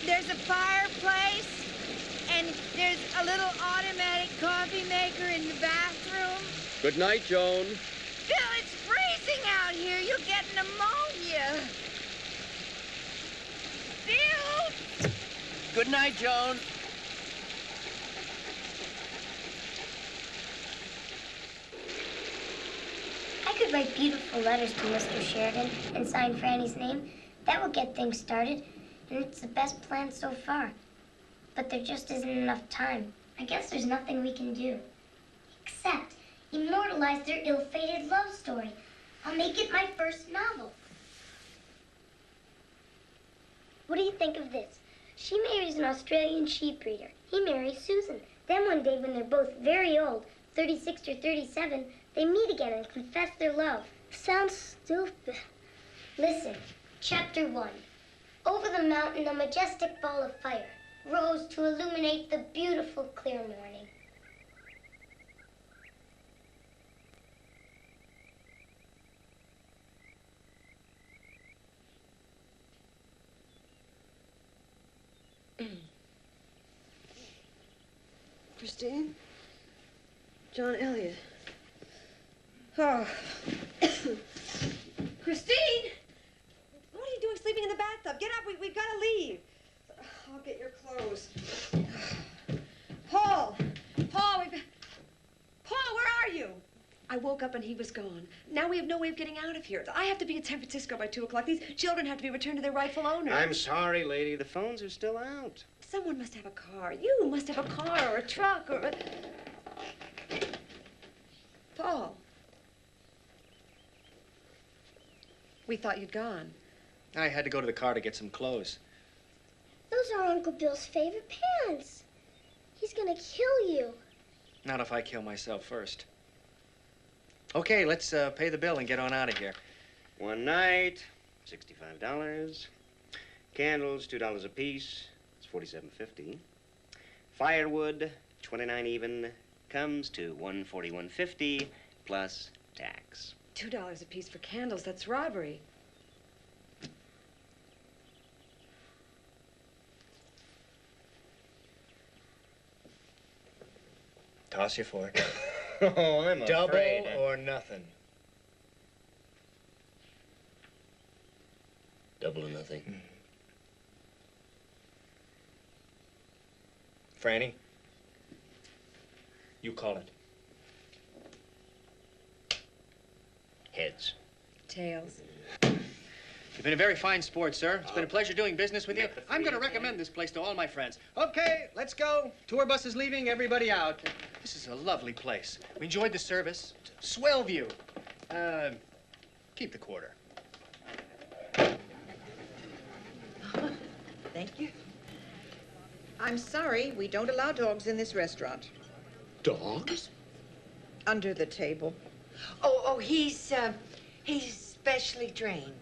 There's a fireplace, and there's a little automatic coffee maker in the bathroom. Good night, Joan. Bill, it's freezing out here. You'll get pneumonia. Bill! Good night, Joan. I could write beautiful letters to Mr. Sheridan and sign Franny's name. That would get things started. And it's the best plan so far. But there just isn't enough time. I guess there's nothing we can do. Except immortalize their ill-fated love story. I'll make it my first novel. What do you think of this? She marries an Australian sheep breeder. He marries Susan. Then one day when they're both very old, 36 or 37, they meet again and confess their love. Sounds stupid. Listen, chapter 1. Over the mountain, a majestic ball of fire rose to illuminate the beautiful, clear morning. Christine? John Elliott. Oh. Christine! What are you doing sleeping in the bathtub? Get up, we've got to leave. I'll get your clothes. Paul! Paul, Paul, where are you? I woke up and he was gone. Now we have no way of getting out of here. I have to be in San Francisco by 2 o'clock. These children have to be returned to their rightful owners. I'm sorry, lady. The phones are still out. Someone must have a car. You must have a car or a truck or a... Paul. We thought you'd gone. I had to go to the car to get some clothes. Those are Uncle Bill's favorite pants. He's gonna kill you. Not if I kill myself first. Okay, let's pay the bill and get on out of here. One night, $65. Candles, $2 a piece. It's $47.50. Firewood, $29 even. Comes to $141.50 plus tax. $2 a piece for candles. That's robbery. Toss your fork. Oh, I'm Double afraid. or nothing. Double or nothing. Franny, you call it. Heads. Tails. You've been a very fine sport, sir. It's been a pleasure doing business with you. I'm going to recommend this place to all my friends. Okay, let's go. Tour bus is leaving, everybody out. This is a lovely place. We enjoyed the service. Swell view. Keep the quarter. Thank you. I'm sorry, we don't allow dogs in this restaurant. Dogs? Under the table. Oh, he's specially trained.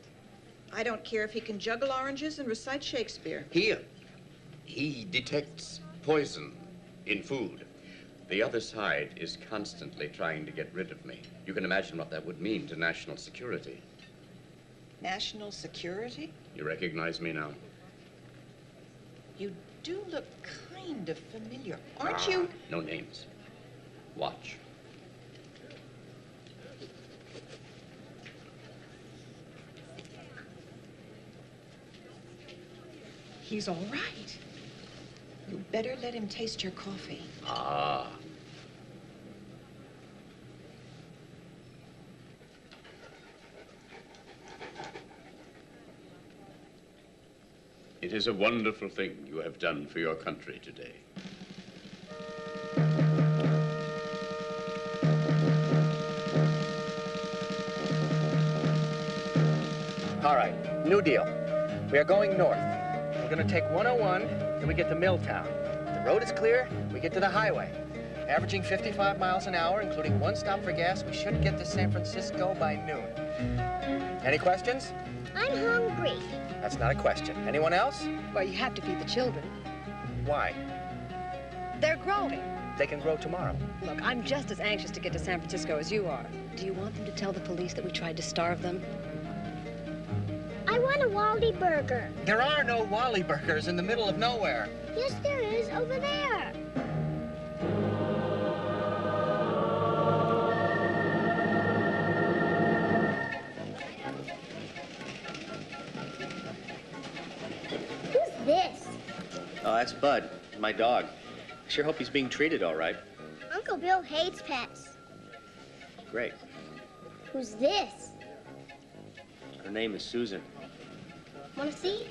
I don't care if he can juggle oranges and recite Shakespeare. He detects poison in food. The other side is constantly trying to get rid of me. You can imagine what that would mean to national security. National security? You recognize me now? You do look kind of familiar, aren't you? No names. Watch. He's all right. You better let him taste your coffee. Ah. It is a wonderful thing you have done for your country today. All right, new deal. We are going north. We're going to take 101 till we get to Milltown. The road is clear, we get to the highway. Averaging 55 miles an hour, including one stop for gas, we should get to San Francisco by noon. Any questions? I'm hungry. That's not a question. Anyone else? Well, you have to feed the children. Why? They're growing. They can grow tomorrow. Look, I'm just as anxious to get to San Francisco as you are. Do you want them to tell the police that we tried to starve them? I want a Wally burger. There are no Wally burgers in the middle of nowhere. Yes, there is, over there. Who's this? Oh, that's Bud, my dog. I sure hope he's being treated all right. Uncle Bill hates pets. Great. Who's this? Her name is Susan. Want to see?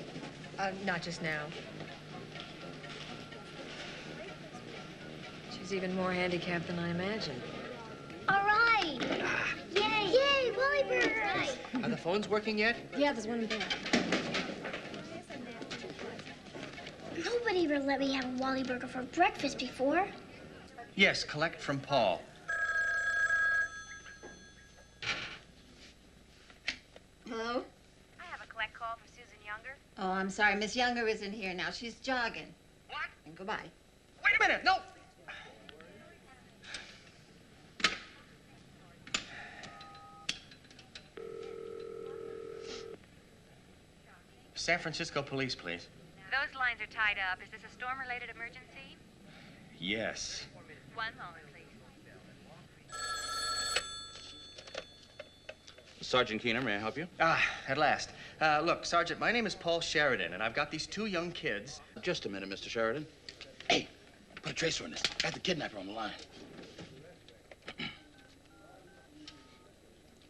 Not just now. She's even more handicapped than I imagined. All right. Yay. Yay, Wally burgers. Are the phones working yet? Yeah, there's one in there. Nobody ever let me have a Wally burger for breakfast before. Yes, collect from Paul. Hello? I have a collect call for Susan Younger. Oh, I'm sorry. Miss Younger isn't here now. She's jogging. What? And goodbye. Wait a minute, no! San Francisco Police, please. Those lines are tied up. Is this a storm-related emergency? Yes. One moment, please. Sergeant Keener, may I help you? At last. Look, Sergeant, my name is Paul Sheridan, and I've got these two young kids. Just a minute, Mr. Sheridan. Hey, put a tracer on this. Got the kidnapper on the line.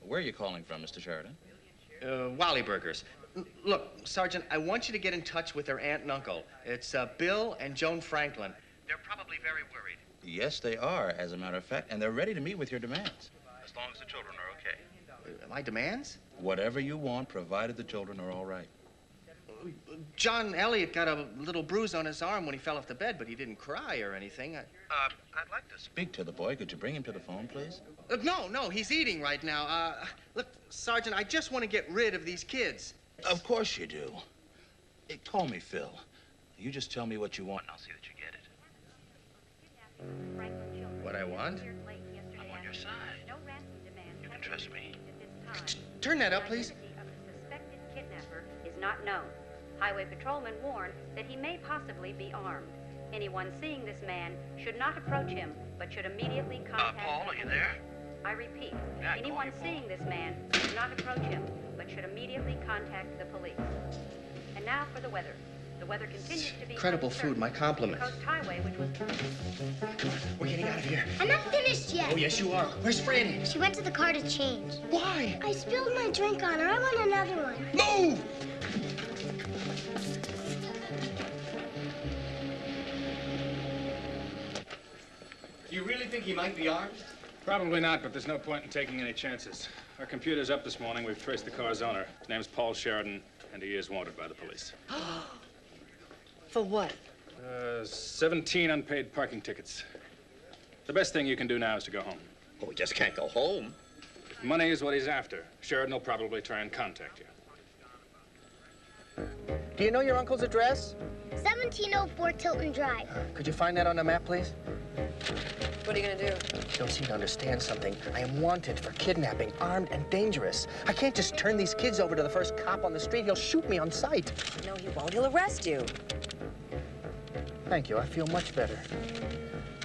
Where are you calling from, Mr. Sheridan? Wally Burgers. Look, Sergeant, I want you to get in touch with their aunt and uncle. It's Bill and Joan Franklin. They're probably very worried. Yes, they are, as a matter of fact, and they're ready to meet with your demands. As long as the children are okay. My demands? Whatever you want, provided the children are all right. John Elliott got a little bruise on his arm when he fell off the bed, but he didn't cry or anything. I'd like to speak to the boy. Could you bring him to the phone, please? No, he's eating right now. Look, Sergeant, I just want to get rid of these kids. Of course you do. Hey, call me Phil. You just tell me what you want, and I'll see that you get it. What I want? I'm on your side. You can trust me. Turn that up, please. Suspected kidnapper is not known. Highway patrolmen warn that he may possibly be armed. Anyone seeing this man should not approach him, but should immediately contact Paul, are you there? I repeat, Yeah, anyone seeing this man should not approach him, but should immediately contact the police. And now for the weather. The weather continues to be Incredible food, my compliments. Coast Highway, which was... We're getting out of here. I'm not finished yet. Oh, yes, you are. Where's Franny? She went to the car to change. Why? I spilled my drink on her. I want another one. Move! Do you really think he might be armed? Probably not, but there's no point in taking any chances. Our computer's up this morning. We've traced the car's owner. His name's Paul Sheridan, and he is wanted by the police. For what? 17 unpaid parking tickets. The best thing you can do now is to go home. Oh, we just can't go home. Money is what he's after. Sheridan will probably try and contact you. Do you know your uncle's address? 1704 Tilton Drive. Could you find that on the map, please? What are you gonna do? You don't seem to understand something. I am wanted for kidnapping, armed and dangerous. I can't just turn these kids over to the first cop on the street. He'll shoot me on sight. No, he won't. He'll arrest you. Thank you. I feel much better.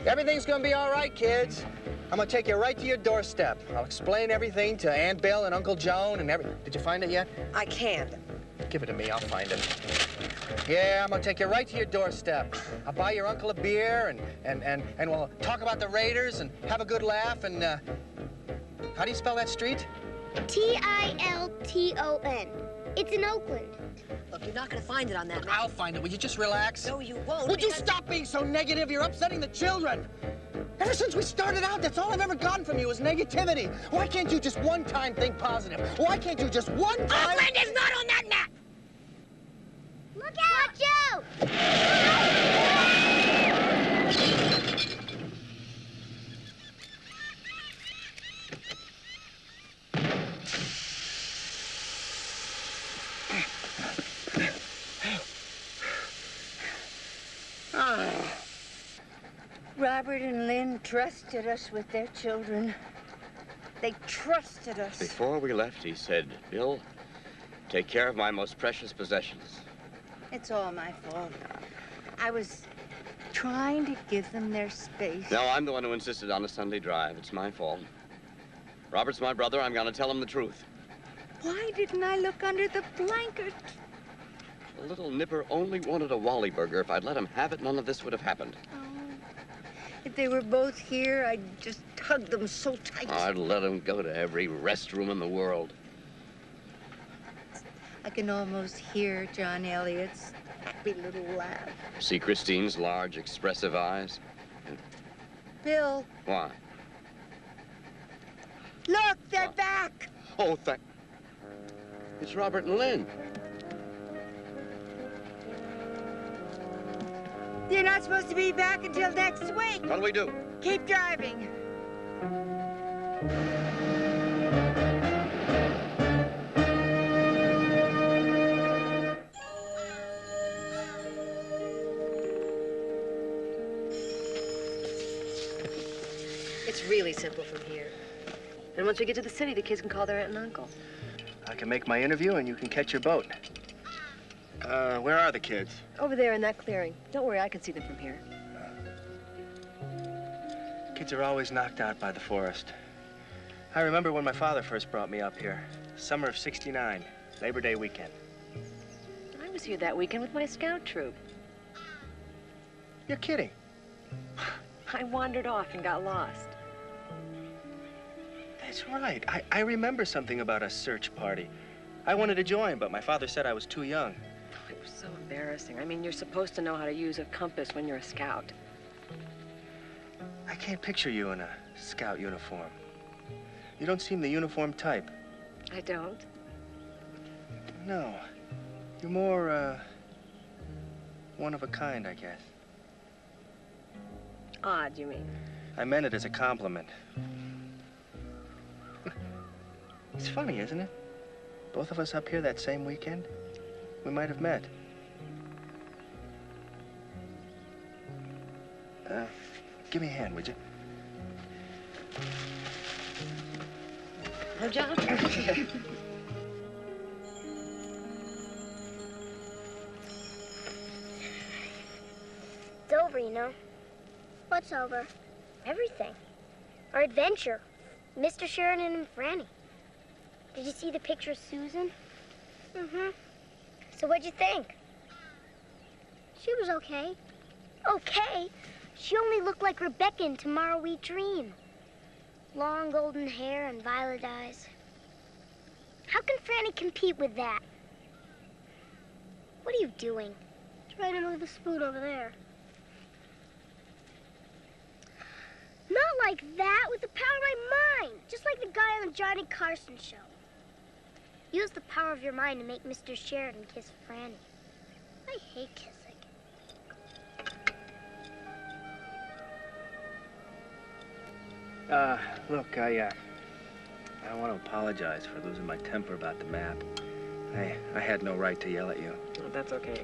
Everything's gonna be all right, kids. I'm gonna take you right to your doorstep. I'll explain everything to Aunt Bill and Uncle Joan and Did you find it yet? I can't. Give it to me. I'll find it. Yeah, I'm gonna take you right to your doorstep. I'll buy your uncle a beer and we'll talk about the Raiders and have a good laugh and, how do you spell that street? Tilton. It's in Oakland. Look, you're not gonna find it on that map. I'll find it. Will you just relax? No, you won't. Would you stop being so negative? You're upsetting the children. Ever since we started out, that's all I've ever gotten from you is negativity. Why can't you just one time think positive? Why can't you just one time... Oakland is not on that map! Look out! Watch Robert and Lynn trusted us with their children. They trusted us. Before we left, he said, Bill, take care of my most precious possessions. It's all my fault. I was trying to give them their space. No, I'm the one who insisted on a Sunday drive. It's my fault. Robert's my brother. I'm going to tell him the truth. Why didn't I look under the blanket? The little nipper only wanted a Wally burger. If I'd let him have it, none of this would have happened. If they were both here, I'd just hug them so tight. I'd let him go to every restroom in the world. I can almost hear John Elliott's happy little laugh. See Christine's large, expressive eyes? Bill, Why? look, they're back. Oh, thank... It's Robert and Lynn. You're not supposed to be back until next week. What'll we do? Keep driving. It's really simple from here. And once we get to the city, the kids can call their aunt and uncle. I can make my interview and you can catch your boat. Where are the kids? Over there in that clearing. Don't worry, I can see them from here. Kids are always knocked out by the forest. I remember when my father first brought me up here. Summer of '69, Labor Day weekend. I was here that weekend with my scout troop. You're kidding. I wandered off and got lost. That's right. I remember something about a search party. I wanted to join, but my father said I was too young. It was so embarrassing. I mean, you're supposed to know how to use a compass when you're a scout. I can't picture you in a scout uniform. You don't seem the uniform type. I don't? No. You're more, one of a kind, I guess. Odd, you mean? I meant it as a compliment. It's funny, isn't it? Both of us up here that same weekend, we might have met. Give me a hand, would you? Oh, John. It's over, you know. What's over? Everything. Our adventure. Mr. Sheridan and Franny. Did you see the picture of Susan? Mm-hmm. So what'd you think? She was okay. Okay? She only looked like Rebecca in Tomorrow We Dream. Long golden hair and violet eyes. How can Franny compete with that? What are you doing? Trying to move the spoon over there. Not like that, with the power of my mind. Just like the guy on the Johnny Carson show. Use the power of your mind to make Mr. Sheridan kiss Franny. I hate kissing. Look, I want to apologize for losing my temper about the map. I had no right to yell at you. Oh, that's okay.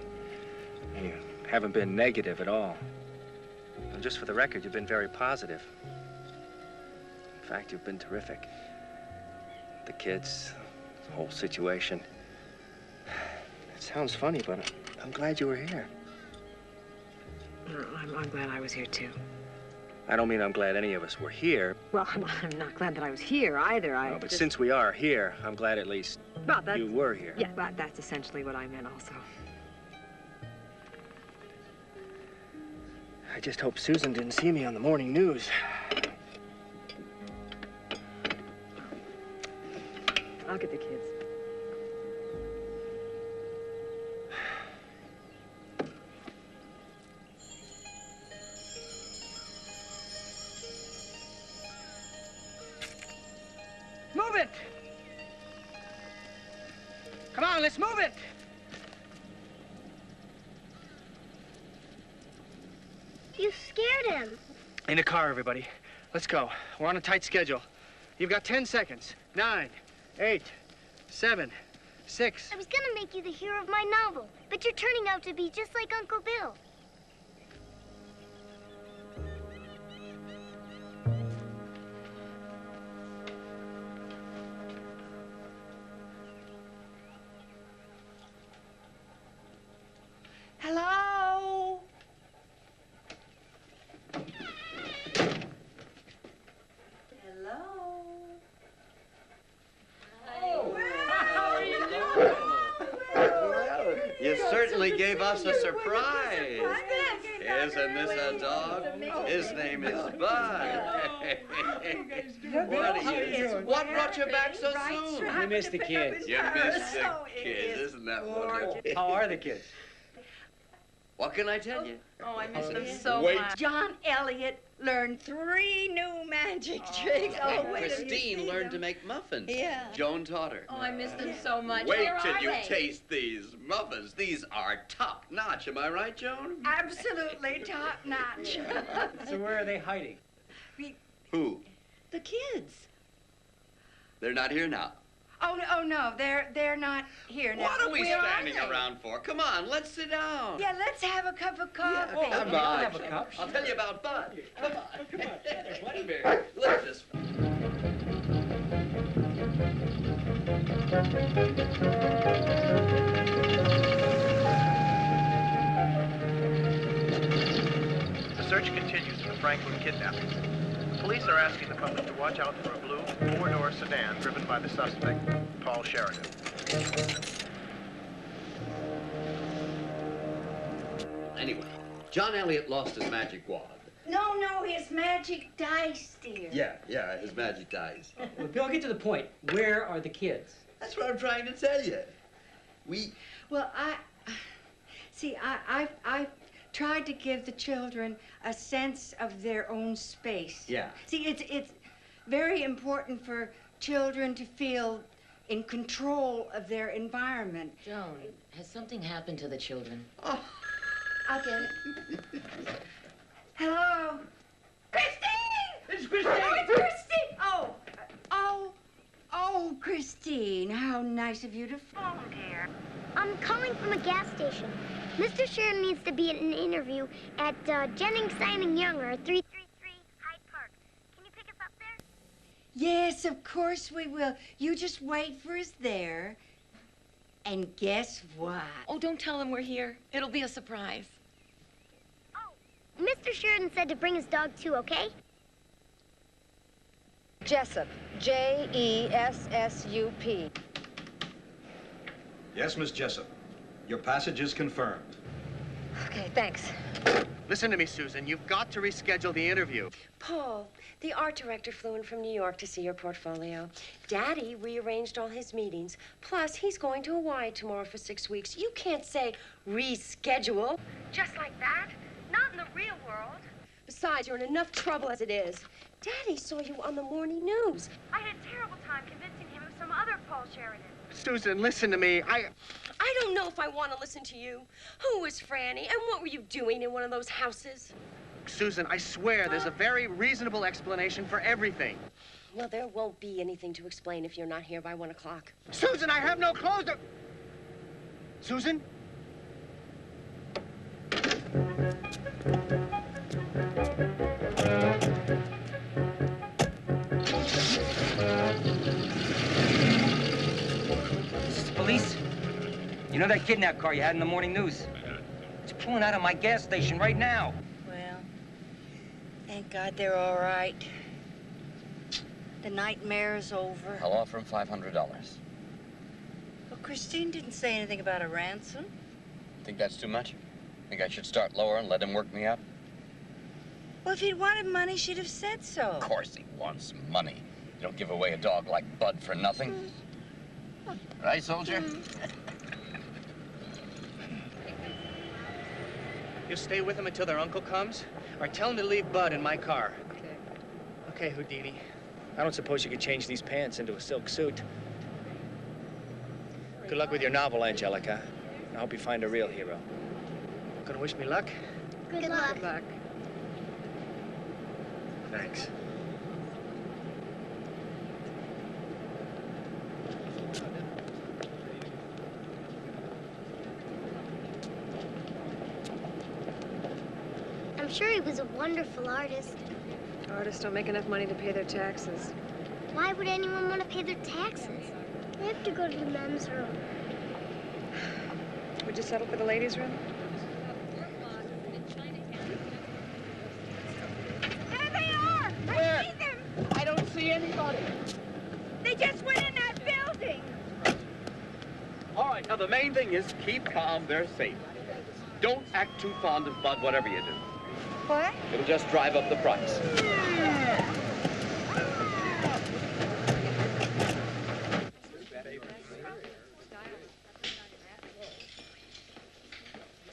You haven't been negative at all. And just for the record, you've been very positive. In fact, you've been terrific. The kids, the whole situation. It sounds funny, but I'm glad you were here. I'm glad I was here, too. I don't mean I'm glad any of us were here. Well, I'm not glad that I was here either. No, but since we are here, I'm glad at least you were here. Yeah, that's essentially what I meant also. I just hope Susan didn't see me on the morning news. I'll get the kids. Move it! Come on, let's move it! You scared him. In the car, everybody. Let's go. We're on a tight schedule. You've got 10 seconds. 9, 8, 7, 6. I was gonna make you the hero of my novel, but you're turning out to be just like Uncle Bill. Hello? Hello? How are you doing? Well, you certainly gave us a surprise. Isn't this a dog? His name is Bud. What brought you back so soon? We missed the kids. You missed the kids. Isn't that wonderful? How are the kids? What can I tell you? Oh, I miss them so Wait. much. John Elliott learned 3 new magic tricks. Oh, And wait till you Christine see learned them. to make muffins. Yeah. Joan taught her. Oh, I miss them so much. Wait Where till are you they? taste these muffins. These are top notch. Am I right, Joan? Absolutely top notch. So where are they hiding? Who? The kids. They're not here now. Oh no, they're not here now. What are we Where standing they? around for? Come on, let's sit down. Yeah, let's have a cup of coffee. Yeah, come on. I'll tell you about Bud. Come on. Come on. Here, look at this. The search continues for the Franklin kidnapping. Police are asking the public to watch out for a blue 4-door sedan driven by the suspect, Paul Sheridan. Anyway, John Elliott lost his magic wand. No, his magic dice, dear. Yeah, his magic dice. Well, Bill, get to the point. Where are the kids? That's what I'm trying to tell you. Well, I've tried to give the children a sense of their own space. Yeah. See, it's very important for children to feel in control of their environment. Joan, has something happened to the children? Oh, I'll get it. Hello? Christine! It's Christine! Oh, it's Christine! Oh, Christine, how nice of you to phone, dear. I'm calling from a gas station. Mr. Sheridan needs to be at an interview at Jennings, Simon Younger, 333 Hyde Park. Can you pick us up there? Yes, of course we will. You just wait for us there. And guess what? Oh, don't tell him we're here. It'll be a surprise. Mr. Sheridan said to bring his dog too, okay? Jessup. Jessup. Yes, Miss Jessup. Your passage is confirmed. Okay, thanks. Listen to me, Susan. You've got to reschedule the interview. Paul, the art director flew in from New York to see your portfolio. Daddy rearranged all his meetings. Plus, he's going to Hawaii tomorrow for 6 weeks. You can't say reschedule. Just like that. Not in the real world. Besides, you're in enough trouble as it is. Daddy saw you on the morning news. I had a terrible time convincing him of some other Paul Sheridan. Susan, listen to me. I don't know if I want to listen to you. Who was Franny, and what were you doing in one of those houses? Susan, I swear there's a very reasonable explanation for everything. Well, there won't be anything to explain if you're not here by 1 o'clock. Susan, I have no clothes to... Susan? Police? You know that kidnap car you had in the morning news? It's pulling out of my gas station right now. Well, thank God they're all right. The nightmare is over. I'll offer him $500. Well, Christine didn't say anything about a ransom. Think that's too much? Think I should start lower and let him work me up? Well, if he'd wanted money, she'd have said so. Of course he wants money. You don't give away a dog like Bud for nothing. Right, soldier? You stay with them until their uncle comes, or tell him to leave Bud in my car. Okay, Houdini. I don't suppose you could change these pants into a silk suit. Good luck with your novel, Angelica. I hope you find a real hero. Gonna wish me luck? Good luck. Good luck. Thanks. I'm sure he was a wonderful artist. Artists don't make enough money to pay their taxes. Why would anyone want to pay their taxes? They have to go to the men's room. Would you settle for the ladies' room? There they are! Where? I see them! I don't see anybody. They just went in that building! All right, now the main thing is keep calm, they're safe. Don't act too fond of Bud, whatever you do. What? It'll just drive up the price.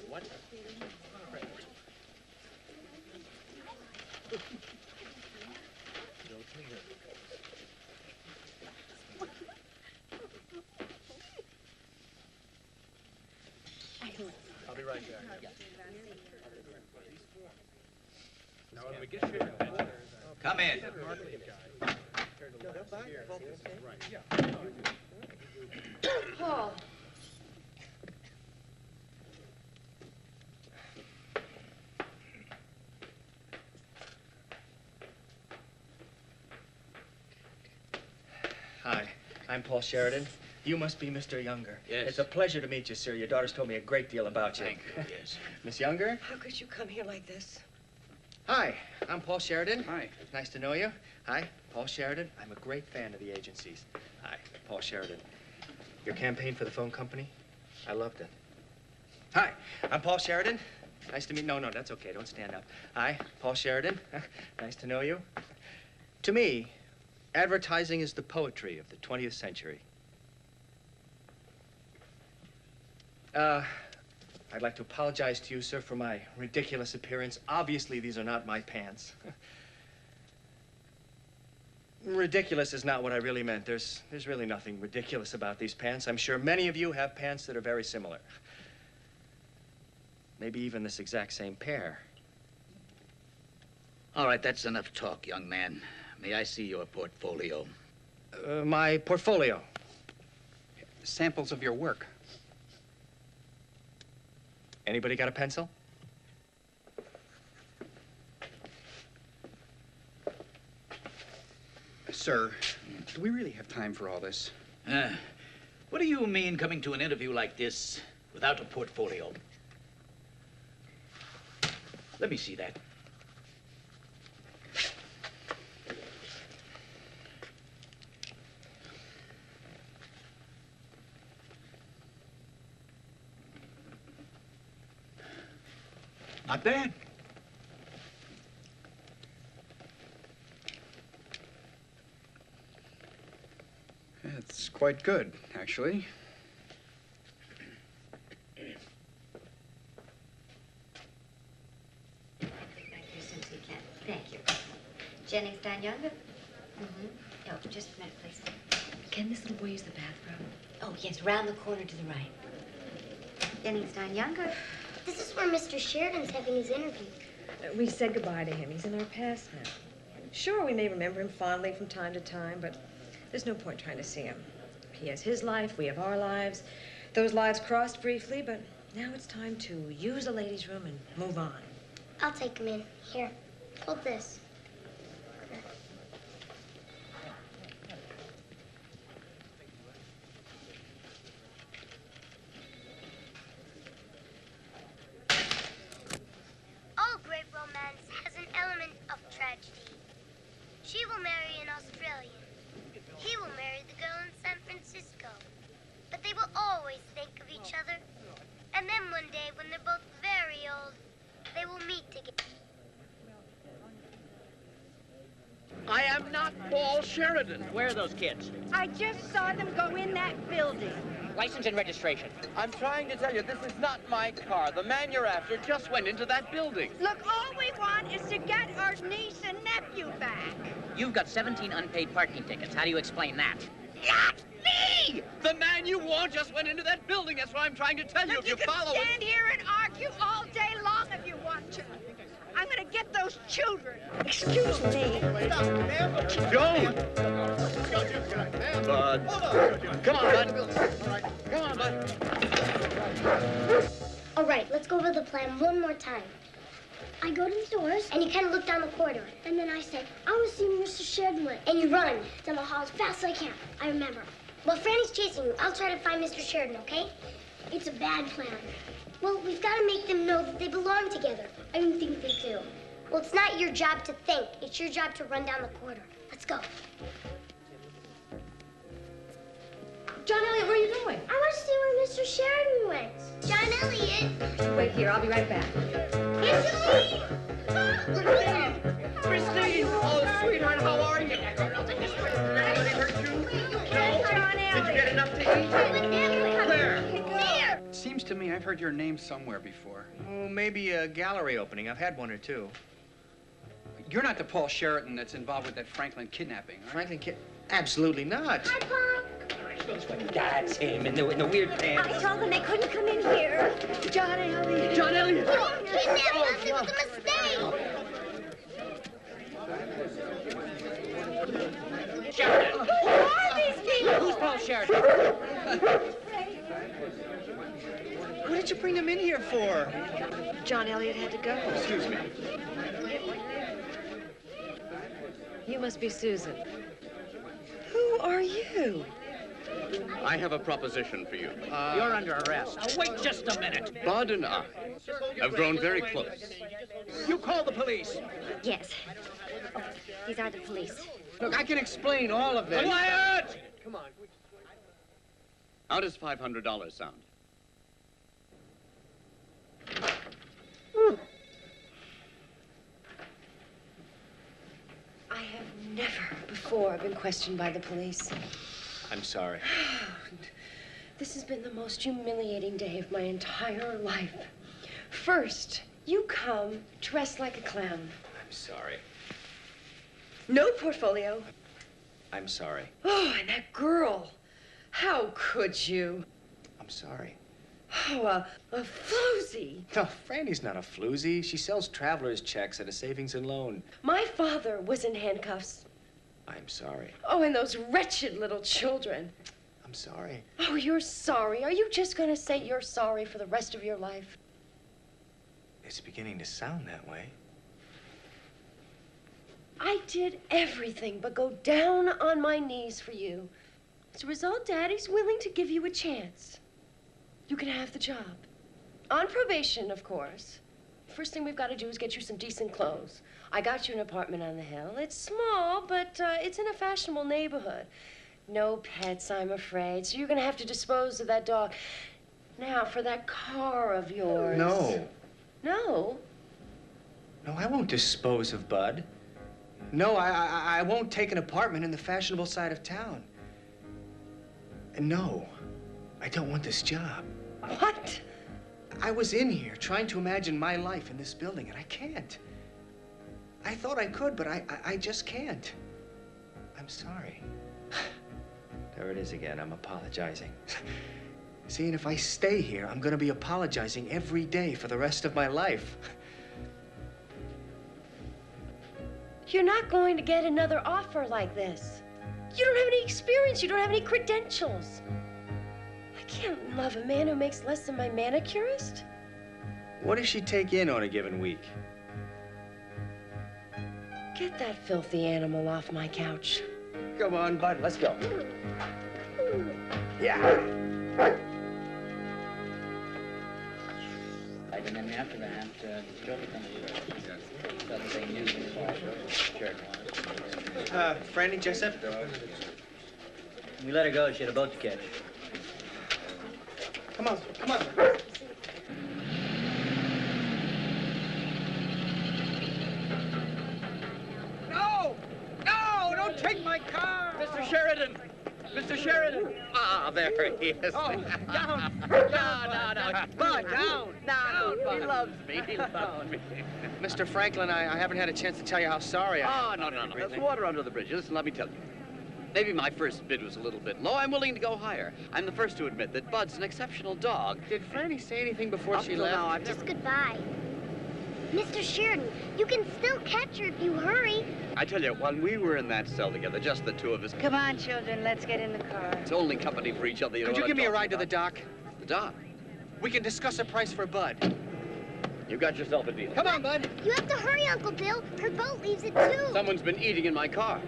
What? I'll be right back. Now, when we get your attention... Come in. Paul. Hi, I'm Paul Sheridan. You must be Mr. Younger. Yes. It's a pleasure to meet you, sir. Your daughter's told me a great deal about you. Thank you, yes. Miss Younger? How could you come here like this? Hi, I'm Paul Sheridan. Hi. Nice to know you. Hi, Paul Sheridan. I'm a great fan of the agencies. Hi, Paul Sheridan. Your campaign for the phone company? I loved it. Hi, I'm Paul Sheridan. Nice to meet... No, that's okay. Don't stand up. Hi, Paul Sheridan. Nice to know you. To me, advertising is the poetry of the 20th century. I'd like to apologize to you, sir, for my ridiculous appearance. Obviously, these are not my pants. Ridiculous is not what I really meant. There's really nothing ridiculous about these pants. I'm sure many of you have pants that are very similar. Maybe even this exact same pair. All right, that's enough talk, young man. May I see your portfolio? My portfolio. Samples of your work. Anybody got a pencil? Sir, do we really have time for all this? What do you mean coming to an interview like this without a portfolio? Let me see that. Not bad. It's quite good, actually. Thank you, Susie. Thank you. Jennings down younger? Mm-hmm. Oh, just a minute, please. Ken, this little way is the bathroom. Oh, yes, round the corner to the right. Jennings down younger. This is where Mr. Sheridan's having his interview. We said goodbye to him. He's in our past now. Sure, we may remember him fondly from time to time, but there's no point trying to see him. He has his life, we have our lives. Those lives crossed briefly, but now it's time to use the ladies' room and move on. I'll take him in. Here, hold this. All great romance has an element of tragedy. She will marry an Australian. He will marry the girl in San Francisco. But they will always think of each other. And then one day, when they're both very old, they will meet together. I am not Paul Sheridan. Where are those kids? I just saw them go in that building. License and registration. I'm trying to tell you, this is not my car. The man you're after just went into that building. Look, all we want is to get our niece and nephew back. You've got 17 unpaid parking tickets. How do you explain that? Not me! The man you want just went into that building. That's what I'm trying to tell you. Look, If you follow can stand here and argue all day long if you want to. I'm gonna get those children. Excuse me. Don't! Bud. Come on, Bud. Come on, Bud. All right, let's go over the plan one more time. I go to the doors, and you kind of look down the corridor. And then I say, I want to see Mr. Sheridan. And you run down the hall as fast as I can. I remember. Well, Franny's chasing you. I'll try to find Mr. Sheridan, okay? It's a bad plan. Well, we've got to make them know that they belong together. I don't think they do. Well, it's not your job to think. It's your job to run down the corridor. Let's go. John Elliot, where are you going? I want to see where Mr. Sheridan went. John Elliot. Wait here, I'll be right back. Christine! Christine! Oh, sweetheart, how are you? Anybody hurt you? No? John Elliot. Did you get enough to eat? Where? There. Seems to me I've heard your name somewhere before. Oh, maybe a gallery opening. I've had one or two. You're not the Paul Sheridan that's involved with that Franklin kidnapping, are you? Franklin Absolutely not. Hi, Pop. That's him in the weird pants. I told them they couldn't come in here. John Elliot. John Elliot! You don't kidnap us. It was a mistake. Sheridan! Who are these people? Who's Paul Sheridan? What did you bring them in here for? John Elliot had to go. Excuse me. You must be Susan. Who are you? I have a proposition for you. You're under arrest. Now, wait just a minute. Bud and I have grown very close. You call the police. Yes. Oh, these are the police. Look, I can explain all of this. Quiet! Come on. How does $500 sound? I have never before been questioned by the police. I'm sorry. This has been the most humiliating day of my entire life. First, you come dressed like a clown. I'm sorry. No portfolio. I'm sorry. Oh, and that girl. How could you? I'm sorry. Oh, a floozy. No, Franny's not a floozy. She sells traveler's checks at a savings and loan. My father was in handcuffs. I'm sorry. Oh, and those wretched little children. I'm sorry. Oh, you're sorry. Are you just gonna say you're sorry for the rest of your life? It's beginning to sound that way. I did everything but go down on my knees for you. As a result, Daddy's willing to give you a chance. You can have the job. On probation, of course. First thing we've got to do is get you some decent clothes. I got you an apartment on the hill. It's small, but it's in a fashionable neighborhood. No pets, I'm afraid, so you're going to have to dispose of that dog. Now, for that car of yours. No. No? No, I won't dispose of Bud. No, I won't take an apartment in the fashionable side of town. And no, I don't want this job. What? I was in here trying to imagine my life in this building, and I can't. I thought I could, but I just can't. I'm sorry. There it is again. I'm apologizing. See, and if I stay here, I'm going to be apologizing every day for the rest of my life. You're not going to get another offer like this. You don't have any experience. You don't have any credentials. I can't love a man who makes less than my manicurist. What does she take in on a given week? Get that filthy animal off my couch. Come on, Bud. Let's go. Yeah. And then after that, Franny, Jessup? We let her go. She had a boat to catch. Come on, come on. No! No! Don't take my car! Mr. Sheridan! Mr. Sheridan! Ah, there he is. Oh, down! No. Bud, down! No, he loves me. He loves me. Mr. Franklin, I haven't had a chance to tell you how sorry I am. Oh, no. There's water under the bridge. Listen, let me tell you. Maybe my first bid was a little bit low. I'm willing to go higher. I'm the first to admit that Bud's an exceptional dog. Did Franny say anything before Up she till left? now, I've Just never... goodbye. Mr. Sheridan, you can still catch her if you hurry. I tell you, when we were in that cell together, just the two of us... Come on, children, let's get in the car. It's only company for each other. You know Could you what give me a I'm ride to talking the dock? about. The dock? We can discuss a price for Bud. You got yourself a deal. Come on, Bud. You have to hurry, Uncle Bill. Her boat leaves at 2. Someone's been eating in my car.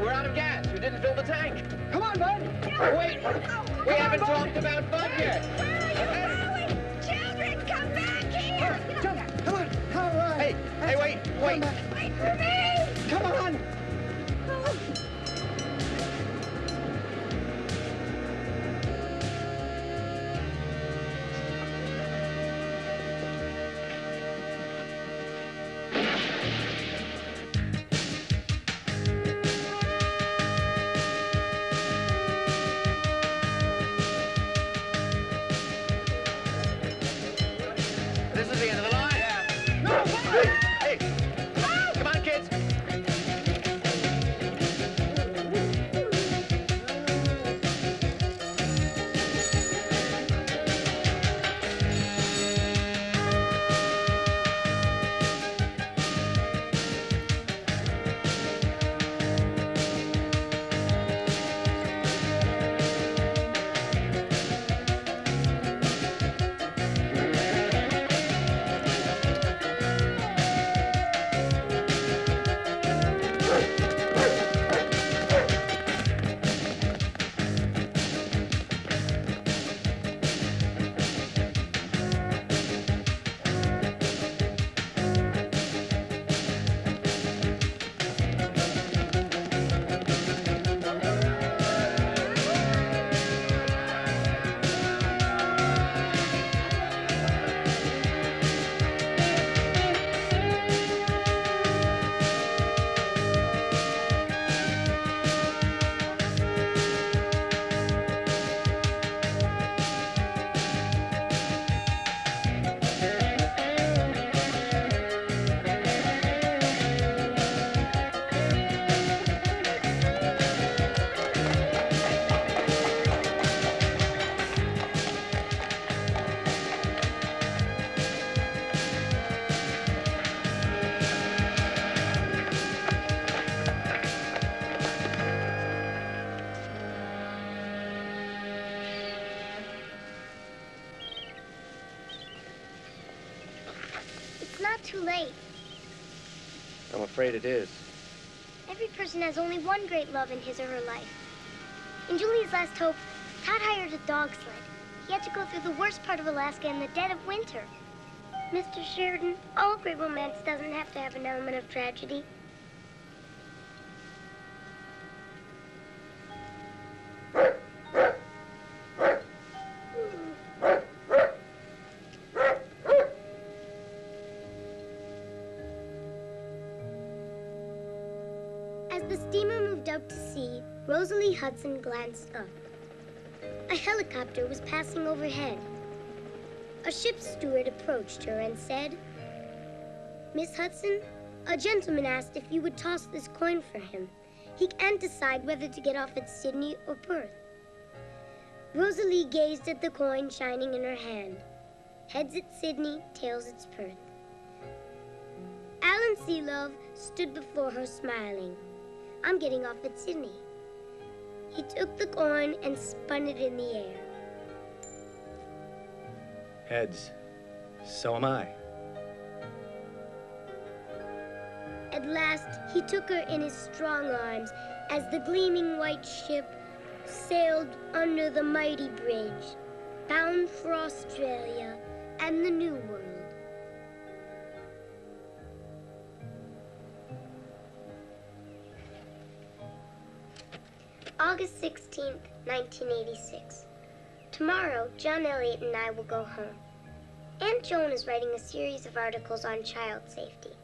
We're out of gas. You didn't fill the tank. Come on, Bud! Wait, we haven't talked about Bud yet. Children, come back here! Come on! All right. Hey, wait. Wait for me! Come on! This is the end of the line. No! Hey! Come on, kids. too late. I'm afraid it is. Every person has only one great love in his or her life. In Julie's last hope, Todd hired a dog sled. He had to go through the worst part of Alaska in the dead of winter. Mr. Sheridan, all great romance doesn't have to have an element of tragedy. As the steamer moved out to sea, Rosalie Hudson glanced up. A helicopter was passing overhead. A ship's steward approached her and said, "Miss Hudson, a gentleman asked if you would toss this coin for him. He can't decide whether to get off at Sydney or Perth." Rosalie gazed at the coin shining in her hand. Heads at Sydney, tails at Perth. Alan Sealove stood before her smiling. "I'm getting off at Sydney." He took the coin and spun it in the air. Heads. So am I. At last, he took her in his strong arms as the gleaming white ship sailed under the mighty bridge, bound for Australia and the New World. August 16th, 1986. Tomorrow, John Elliott and I will go home. Aunt Joan is writing a series of articles on child safety.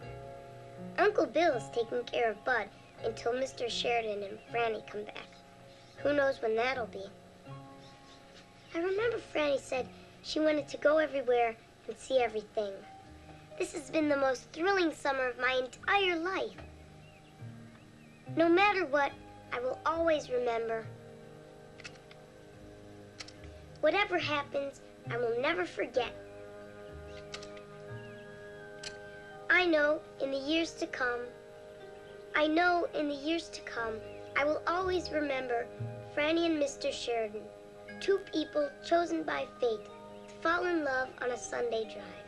Uncle Bill is taking care of Bud until Mr. Sheridan and Franny come back. Who knows when that'll be? I remember Franny said she wanted to go everywhere and see everything. This has been the most thrilling summer of my entire life. No matter what, I will always remember. Whatever happens, I will never forget. I know in the years to come, I will always remember Franny and Mr. Sheridan, two people chosen by fate to fall in love on a Sunday drive.